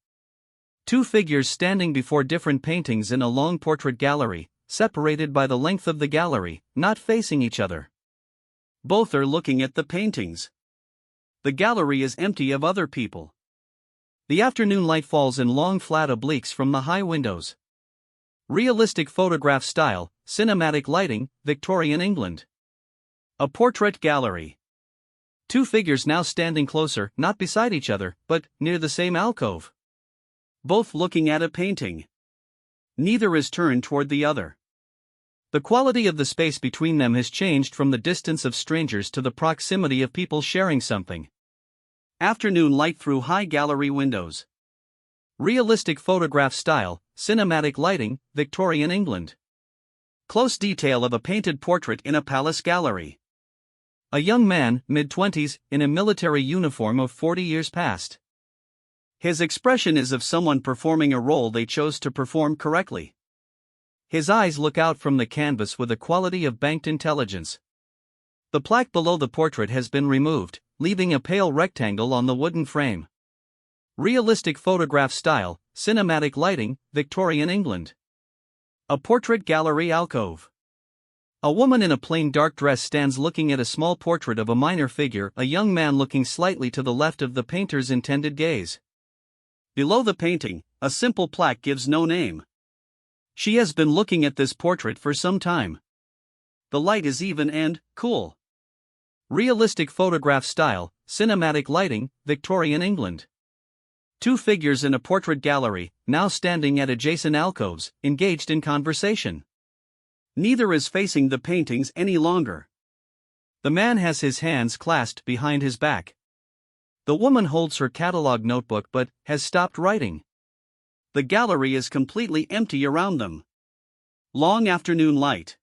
Two figures standing before different paintings in a long portrait gallery, separated by the length of the gallery, not facing each other. Both are looking at the paintings. The gallery is empty of other people. The afternoon light falls in long flat obliques from the high windows. Realistic photograph style, cinematic lighting, Victorian England. A portrait gallery. Two figures now standing closer, not beside each other, but near the same alcove. Both looking at a painting. Neither is turned toward the other. The quality of the space between them has changed from the distance of strangers to the proximity of people sharing something. Afternoon light through high gallery windows. Realistic photograph style, cinematic lighting, Victorian England. Close detail of a painted portrait in a palace gallery. A young man, mid-20s, in a military uniform of 40 years past. His expression is of someone performing a role they chose to perform correctly. His eyes look out from the canvas with a quality of banked intelligence. The plaque below the portrait has been removed, leaving a pale rectangle on the wooden frame. Realistic photograph style, cinematic lighting, Victorian England. A portrait gallery alcove. A woman in a plain dark dress stands looking at a small portrait of a minor figure, a young man looking slightly to the left of the painter's intended gaze. Below the painting, a simple plaque gives no name. She has been looking at this portrait for some time. The light is even and cool. Realistic photograph style, cinematic lighting, Victorian England. Two figures in a portrait gallery, now standing at adjacent alcoves, engaged in conversation. Neither is facing the paintings any longer. The man has his hands clasped behind his back. The woman holds her catalog notebook but has stopped writing. The gallery is completely empty around them. Long afternoon light.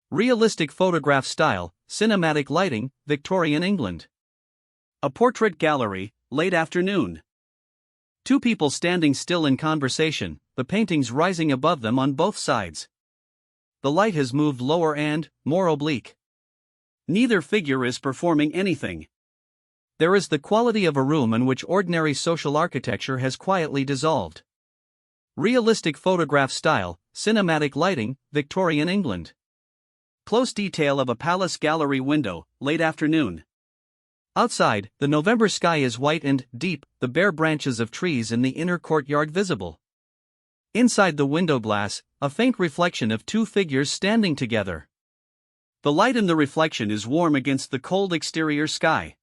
Realistic photograph style, cinematic lighting, Victorian England. A portrait gallery, late afternoon. Two people standing still in conversation, the paintings rising above them on both sides. The light has moved lower and more oblique. Neither figure is performing anything. There is the quality of a room in which ordinary social architecture has quietly dissolved. Realistic photograph style, cinematic lighting, Victorian England. Close detail of a palace gallery window, late afternoon. Outside, the November sky is white and deep, the bare branches of trees in the inner courtyard visible. Inside the window glass, a faint reflection of two figures standing together. The light in the reflection is warm against the cold exterior sky.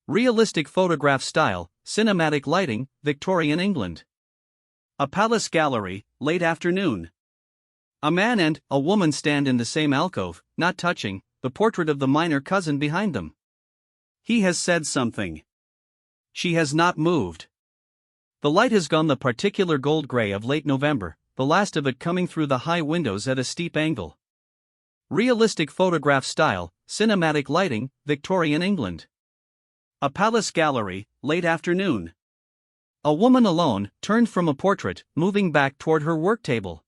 Realistic photograph style, cinematic lighting, Victorian England. A palace gallery, late afternoon. A man and a woman stand in the same alcove, not touching, the portrait of the minor cousin behind them. He has said something. She has not moved. The light has gone the particular gold gray of late November, the last of it coming through the high windows at a steep angle. Realistic photograph style, cinematic lighting, Victorian England. A palace gallery, late afternoon. A woman alone, turned from a portrait, moving back toward her work table.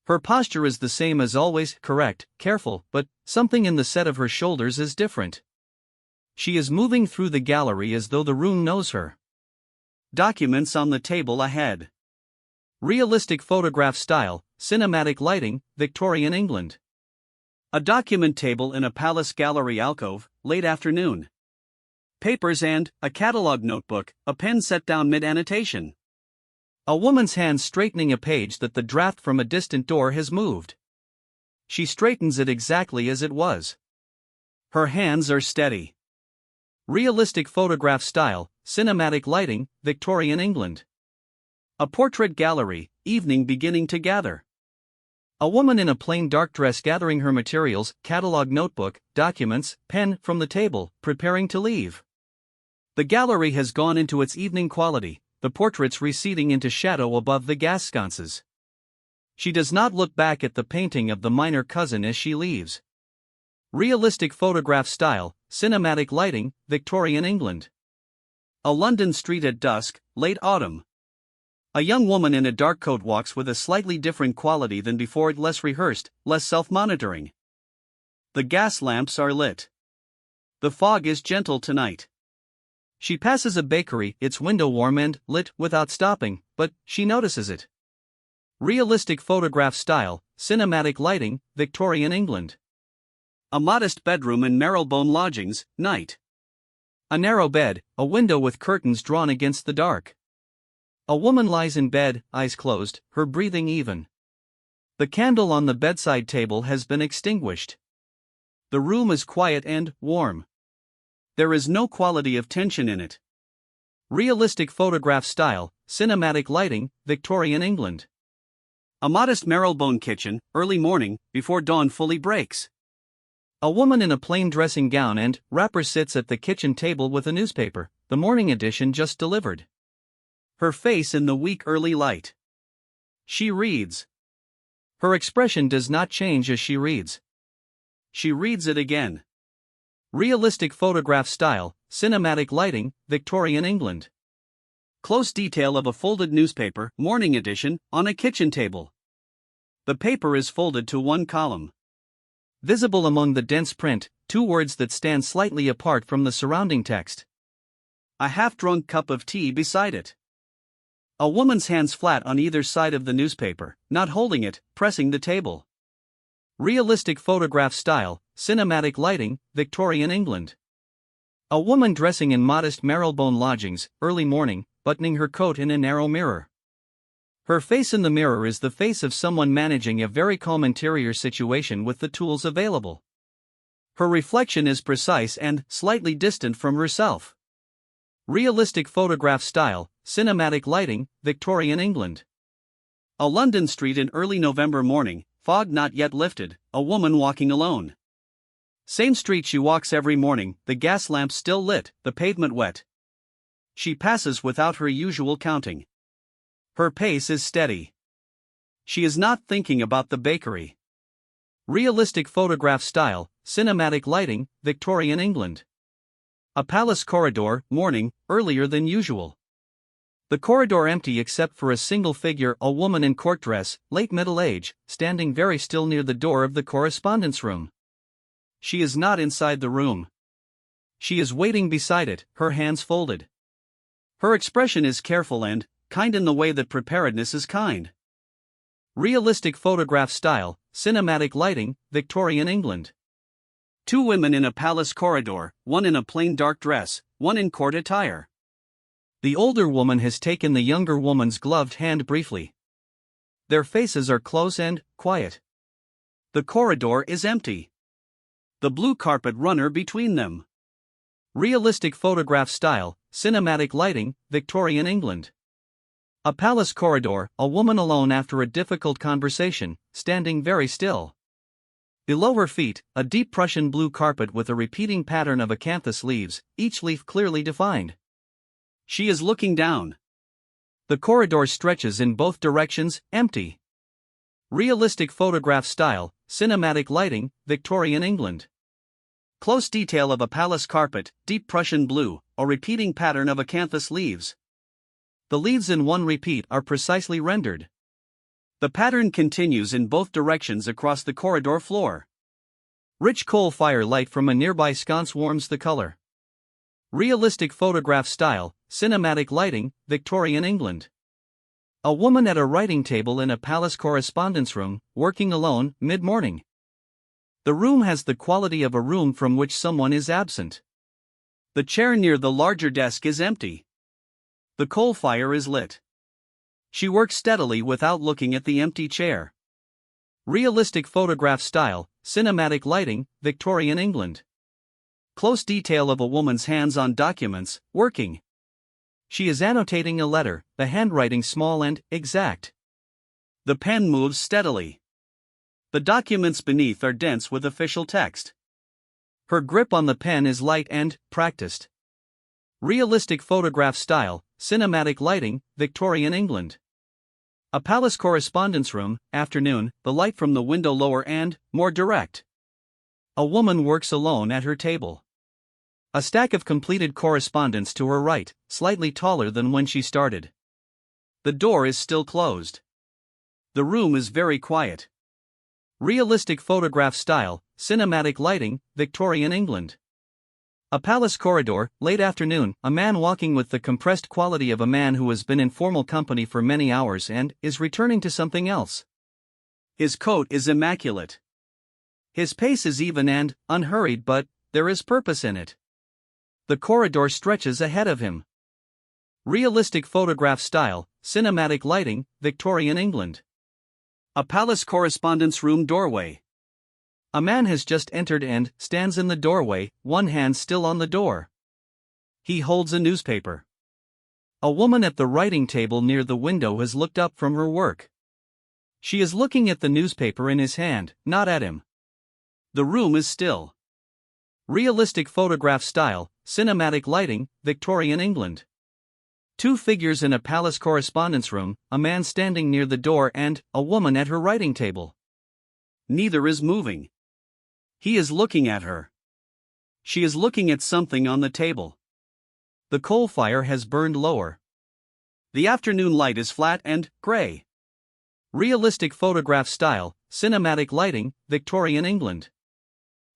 Her posture is the same as always, correct, careful, but something in the set of her shoulders is different. She is moving through the gallery as though the room knows her. Documents on the table ahead. Realistic photograph style, cinematic lighting, Victorian England. A document table in a palace gallery alcove, late afternoon. Papers and a catalog notebook, a pen set down mid-annotation. A woman's hand straightening a page that the draft from a distant door has moved. She straightens it exactly as it was. Her hands are steady. Realistic photograph style, cinematic lighting, Victorian England. A portrait gallery, evening beginning to gather. A woman in a plain dark dress gathering her materials, catalog notebook, documents, pen from the table, preparing to leave. The gallery has gone into its evening quality, the portraits receding into shadow above the gas sconces. She does not look back at the painting of the minor cousin as she leaves. Realistic photograph style, cinematic lighting, Victorian England. A London street at dusk, late autumn. A young woman in a dark coat walks with a slightly different quality than before, less rehearsed, less self-monitoring. The gas lamps are lit. The fog is gentle tonight. She passes a bakery, its window warm and lit without stopping, but she notices it. Realistic photograph style, cinematic lighting, Victorian England. A modest bedroom in Marylebone lodgings, night. A narrow bed, a window with curtains drawn against the dark. A woman lies in bed, eyes closed, her breathing even. The candle on the bedside table has been extinguished. The room is quiet and warm. There is no quality of tension in it. Realistic photograph style, cinematic lighting, Victorian England. A modest Marylebone kitchen, early morning, before dawn fully breaks. A woman in a plain dressing gown and wrapper sits at the kitchen table with a newspaper, the morning edition just delivered. Her face in the weak early light. She reads. Her expression does not change as she reads. She reads it again. Realistic photograph style, cinematic lighting, Victorian England. Close detail of a folded newspaper, morning edition, on a kitchen table. The paper is folded to one column. Visible among the dense print, two words that stand slightly apart from the surrounding text. A half-drunk cup of tea beside it. A woman's hands flat on either side of the newspaper, not holding it, pressing the table. Realistic photograph style, cinematic lighting, Victorian England. A woman dressing in modest Marylebone lodgings, early morning, buttoning her coat in a narrow mirror. Her face in the mirror is the face of someone managing a very calm interior situation with the tools available. Her reflection is precise and slightly distant from herself. Realistic photograph style, cinematic lighting, Victorian England. A London street in early November morning, fog not yet lifted, a woman walking alone. Same street she walks every morning, the gas lamp still lit, the pavement wet. She passes without her usual counting. Her pace is steady. She is not thinking about the bakery. Realistic photograph style, cinematic lighting, Victorian England. A palace corridor, morning, earlier than usual. The corridor empty except for a single figure, a woman in court dress, late middle age, standing very still near the door of the correspondence room. She is not inside the room. She is waiting beside it, her hands folded. Her expression is careful and kind in the way that preparedness is kind. Realistic photograph style, cinematic lighting, Victorian England. Two women in a palace corridor, one in a plain dark dress, one in court attire. The older woman has taken the younger woman's gloved hand briefly. Their faces are close and quiet. The corridor is empty. The blue carpet runner between them. Realistic photograph style, cinematic lighting, Victorian England. A palace corridor, a woman alone after a difficult conversation, standing very still. Below her feet, a deep Prussian blue carpet with a repeating pattern of acanthus leaves, each leaf clearly defined. She is looking down. The corridor stretches in both directions, empty. Realistic photograph style, cinematic lighting, Victorian England. Close detail of a palace carpet, deep Prussian blue, a repeating pattern of acanthus leaves. The leaves in one repeat are precisely rendered. The pattern continues in both directions across the corridor floor. Rich coal fire light from a nearby sconce warms the color. Realistic photograph style, cinematic lighting, Victorian England. A woman at a writing table in a palace correspondence room, working alone, mid-morning. The room has the quality of a room from which someone is absent. The chair near the larger desk is empty. The coal fire is lit. She works steadily without looking at the empty chair. Realistic photograph style, cinematic lighting, Victorian England. Close detail of a woman's hands on documents, working. She is annotating a letter, the handwriting small and exact. The pen moves steadily. The documents beneath are dense with official text. Her grip on the pen is light and practiced. Realistic photograph style, cinematic lighting, Victorian England. A palace correspondence room, afternoon, the light from the window lower and more direct. A woman works alone at her table. A stack of completed correspondence to her right, slightly taller than when she started. The door is still closed. The room is very quiet. Realistic photograph style, cinematic lighting, Victorian England. A palace corridor, late afternoon, a man walking with the compressed quality of a man who has been in formal company for many hours and is returning to something else. His coat is immaculate. His pace is even and unhurried, but there is purpose in it. The corridor stretches ahead of him. Realistic photograph style, cinematic lighting, Victorian England. A palace correspondence room doorway. A man has just entered and stands in the doorway, one hand still on the door. He holds a newspaper. A woman at the writing table near the window has looked up from her work. She is looking at the newspaper in his hand, not at him. The room is still. Realistic photograph style, cinematic lighting, Victorian England. Two figures in a palace correspondence room, a man standing near the door and a woman at her writing table. Neither is moving. He is looking at her. She is looking at something on the table. The coal fire has burned lower. The afternoon light is flat and grey. Realistic photograph style, cinematic lighting, Victorian England.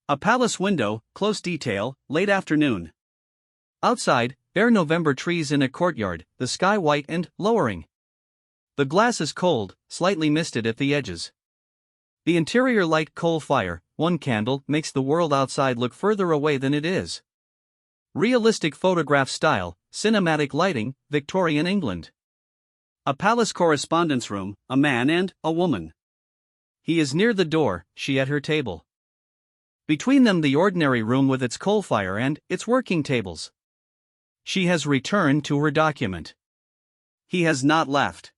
A palace window, close detail, late afternoon. Outside, bare November trees in a courtyard, the sky white and lowering. The glass is cold, slightly misted at the edges. The interior light coal fire, one candle, makes the world outside look further away than it is. Realistic photograph style, cinematic lighting, Victorian England. A palace correspondence room, a man and a woman. He is near the door, she at her table. Between them the ordinary room with its coal fire and its working tables. She has returned to her document. He has not left.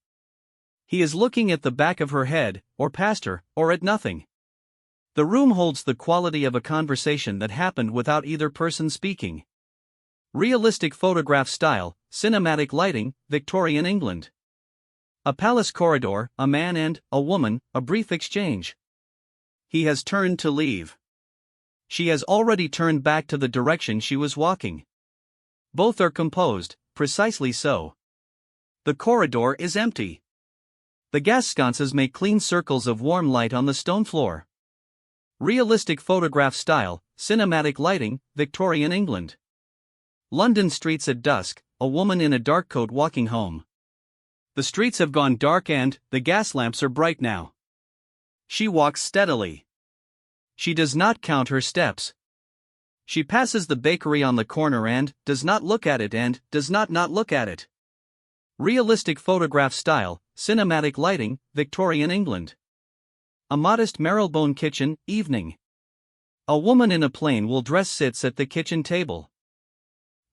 He is looking at the back of her head, or past her, or at nothing. The room holds the quality of a conversation that happened without either person speaking. Realistic photograph style, cinematic lighting, Victorian England. A palace corridor, a man and a woman, a brief exchange. He has turned to leave. She has already turned back to the direction she was walking. Both are composed, precisely so. The corridor is empty. The gas sconces make clean circles of warm light on the stone floor. Realistic photograph style, cinematic lighting, Victorian England. London streets at dusk, a woman in a dark coat walking home. The streets have gone dark and the gas lamps are bright now. She walks steadily. She does not count her steps. She passes the bakery on the corner and does not look at it and does not look at it. Realistic photograph style, cinematic lighting, Victorian England. A modest Marylebone kitchen, evening. A woman in a plain wool dress sits at the kitchen table.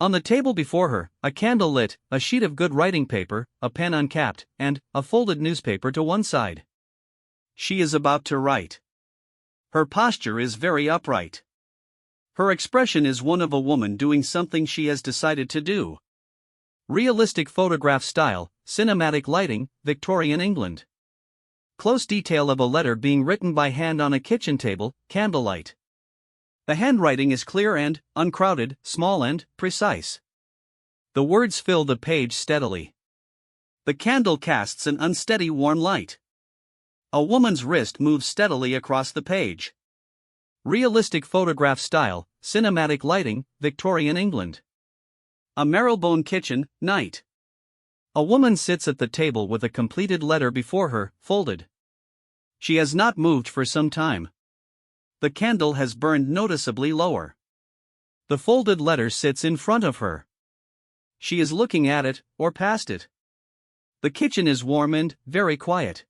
On the table before her, a candle lit, a sheet of good writing paper, a pen uncapped, and a folded newspaper to one side. She is about to write. Her posture is very upright. Her expression is one of a woman doing something she has decided to do. Realistic photograph style, cinematic lighting, Victorian England. Close detail of a letter being written by hand on a kitchen table, candlelight. The handwriting is clear and uncrowded, small and precise. The words fill the page steadily. The candle casts an unsteady warm light. A woman's wrist moves steadily across the page. Realistic photograph style, cinematic lighting, Victorian England. A Marylebone kitchen, night. A woman sits at the table with a completed letter before her, folded. She has not moved for some time. The candle has burned noticeably lower. The folded letter sits in front of her. She is looking at it, or past it. The kitchen is warm and very quiet.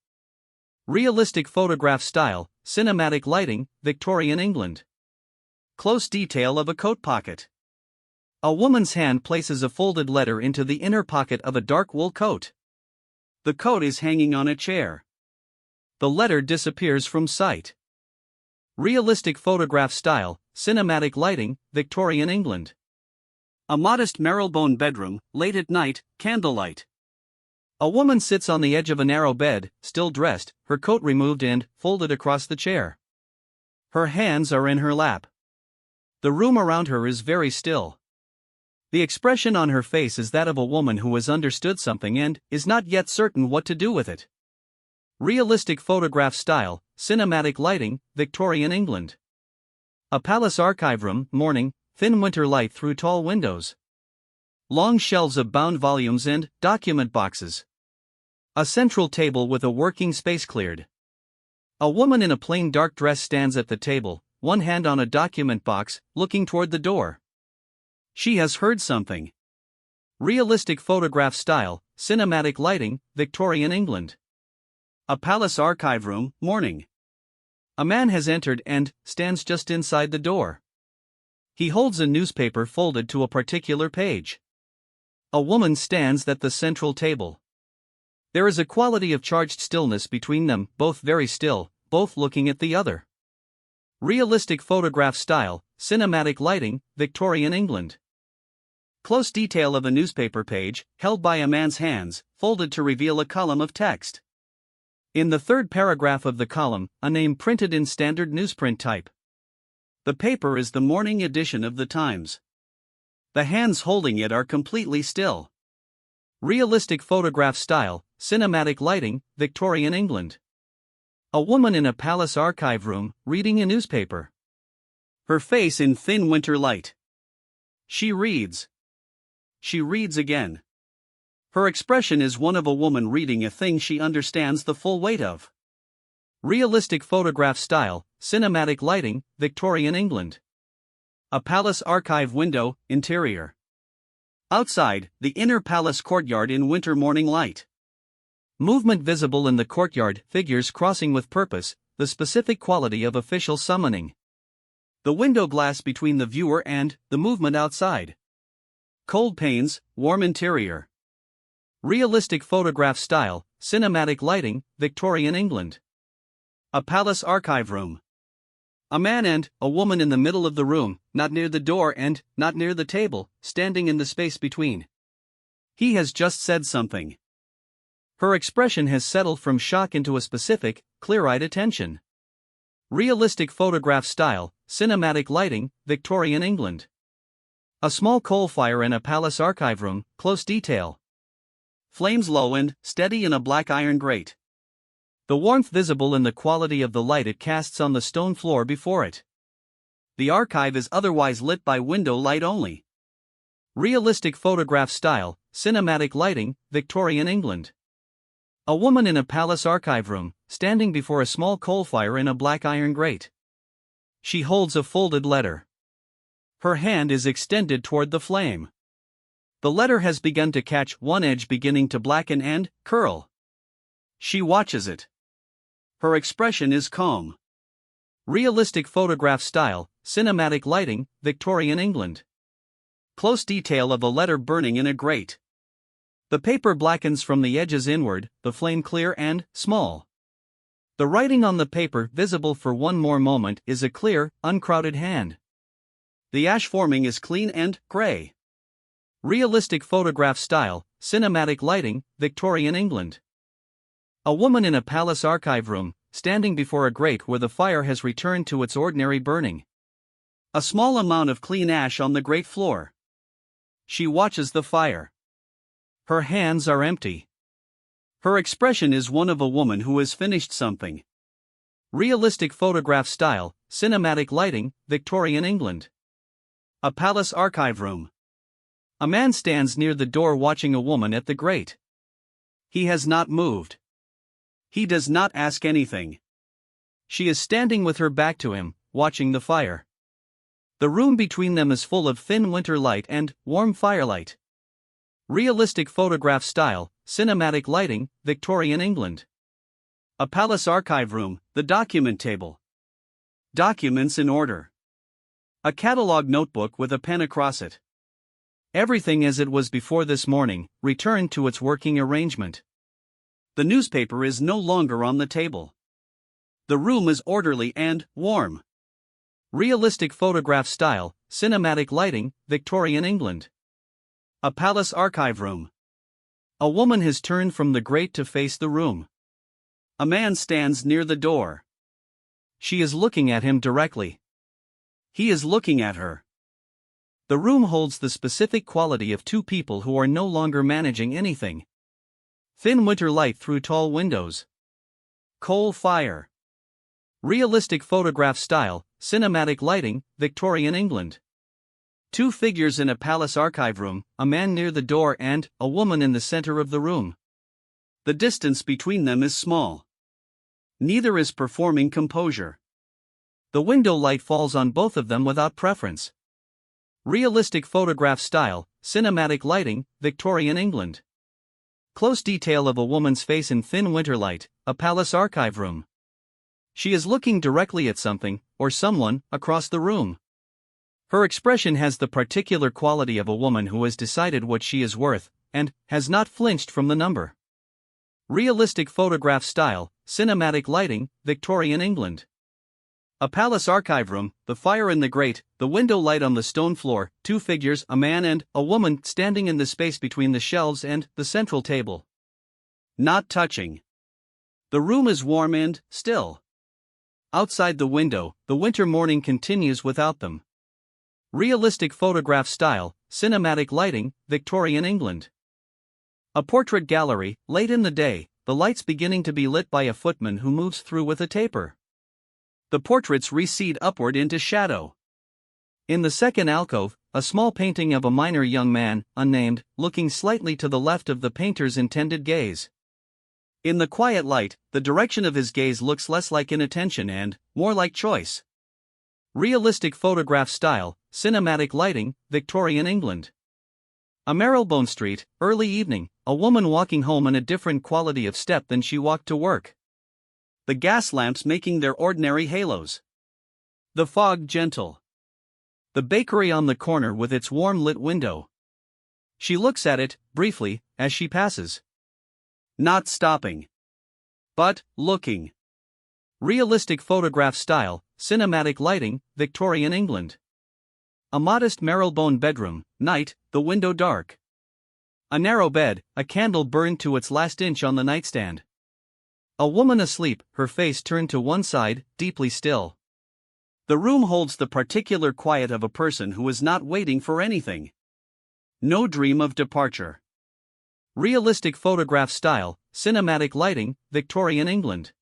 Realistic photograph style, cinematic lighting, Victorian England. Close detail of a coat pocket. A woman's hand places a folded letter into the inner pocket of a dark wool coat. The coat is hanging on a chair. The letter disappears from sight. Realistic photograph style, cinematic lighting, Victorian England. A modest Marylebone bedroom, late at night, candlelight. A woman sits on the edge of a narrow bed, still dressed, her coat removed and folded across the chair. Her hands are in her lap. The room around her is very still. The expression on her face is that of a woman who has understood something and is not yet certain what to do with it. Realistic photograph style, cinematic lighting, Victorian England. A palace archive room, morning, thin winter light through tall windows. Long shelves of bound volumes and document boxes. A central table with a working space cleared. A woman in a plain dark dress stands at the table, one hand on a document box, looking toward the door. She has heard something. Realistic photograph style, cinematic lighting, Victorian England. A palace archive room, morning. A man has entered and stands just inside the door. He holds a newspaper folded to a particular page. A woman stands at the central table. There is a quality of charged stillness between them, both very still, both looking at the other. Realistic photograph style, cinematic lighting, Victorian England. Close detail of a newspaper page, held by a man's hands, folded to reveal a column of text. In the third paragraph of the column, a name printed in standard newsprint type. The paper is the morning edition of the Times. The hands holding it are completely still. Realistic photograph style, cinematic lighting, Victorian England. A woman in a palace archive room, reading a newspaper. Her face in thin winter light. She reads. She reads again. Her expression is one of a woman reading a thing she understands the full weight of. Realistic photograph style, cinematic lighting, Victorian England. A palace archive window, interior. Outside, the inner palace courtyard in winter morning light. Movement visible in the courtyard, figures crossing with purpose, the specific quality of official summoning. The window glass between the viewer and the movement outside. Cold panes, warm interior. Realistic photograph style, cinematic lighting, Victorian England. A palace archive room. A man and a woman in the middle of the room, not near the door and not near the table, standing in the space between. He has just said something. Her expression has settled from shock into a specific, clear-eyed attention. Realistic photograph style, cinematic lighting, Victorian England. A small coal fire in a palace archive room, close detail. Flames low and steady in a black iron grate. The warmth visible in the quality of the light it casts on the stone floor before it. The archive is otherwise lit by window light only. Realistic photograph style, cinematic lighting, Victorian England. A woman in a palace archive room, standing before a small coal fire in a black iron grate. She holds a folded letter. Her hand is extended toward the flame. The letter has begun to catch, one edge beginning to blacken and curl. She watches it. Her expression is calm. Realistic photograph style, cinematic lighting, Victorian England. Close detail of a letter burning in a grate. The paper blackens from the edges inward, the flame clear and small. The writing on the paper, visible for one more moment, is a clear, uncrowded hand. The ash forming is clean and gray. Realistic photograph style, cinematic lighting, Victorian England. A woman in a palace archive room, standing before a grate where the fire has returned to its ordinary burning. A small amount of clean ash on the grate floor. She watches the fire. Her hands are empty. Her expression is one of a woman who has finished something. Realistic photograph style, cinematic lighting, Victorian England. A palace archive room. A man stands near the door watching a woman at the grate. He has not moved. He does not ask anything. She is standing with her back to him, watching the fire. The room between them is full of thin winter light and warm firelight. Realistic photograph style, cinematic lighting, Victorian England. A palace archive room, the document table. Documents in order. A catalog notebook with a pen across it. Everything as it was before this morning, returned to its working arrangement. The newspaper is no longer on the table. The room is orderly and warm. Realistic photograph style, cinematic lighting, Victorian England. A palace archive room. A woman has turned from the grate to face the room. A man stands near the door. She is looking at him directly. He is looking at her. The room holds the specific quality of two people who are no longer managing anything. Thin winter light through tall windows. Coal fire. Realistic photograph style, cinematic lighting, Victorian England. Two figures in a palace archive room, a man near the door and a woman in the center of the room. The distance between them is small. Neither is performing composure. The window light falls on both of them without preference. Realistic photograph style, cinematic lighting, Victorian England. Close detail of a woman's face in thin winter light, a palace archive room. She is looking directly at something, or someone, across the room. Her expression has the particular quality of a woman who has decided what she is worth, and has not flinched from the number. Realistic photograph style, cinematic lighting, Victorian England. A palace archive room, the fire in the grate, the window light on the stone floor, two figures, a man and a woman, standing in the space between the shelves and the central table. Not touching. The room is warm and still. Outside the window, the winter morning continues without them. Realistic photograph style, cinematic lighting, Victorian England. A portrait gallery, late in the day, the lights beginning to be lit by a footman who moves through with a taper. The portraits recede upward into shadow. In the second alcove, a small painting of a minor young man, unnamed, looking slightly to the left of the painter's intended gaze. In the quiet light, the direction of his gaze looks less like inattention and more like choice. Realistic photograph style, cinematic lighting, Victorian England. A Marylebone Street, early evening, a woman walking home in a different quality of step than she walked to work. The gas lamps making their ordinary halos. The fog gentle. The bakery on the corner with its warm lit window. She looks at it, briefly, as she passes. Not stopping. But, looking. Realistic photograph style, cinematic lighting, Victorian England. A modest Marylebone bedroom, night, the window dark. A narrow bed, a candle burned to its last inch on the nightstand. A woman asleep, her face turned to one side, deeply still. The room holds the particular quiet of a person who is not waiting for anything. No dream of departure. Realistic photograph style, cinematic lighting, Victorian England.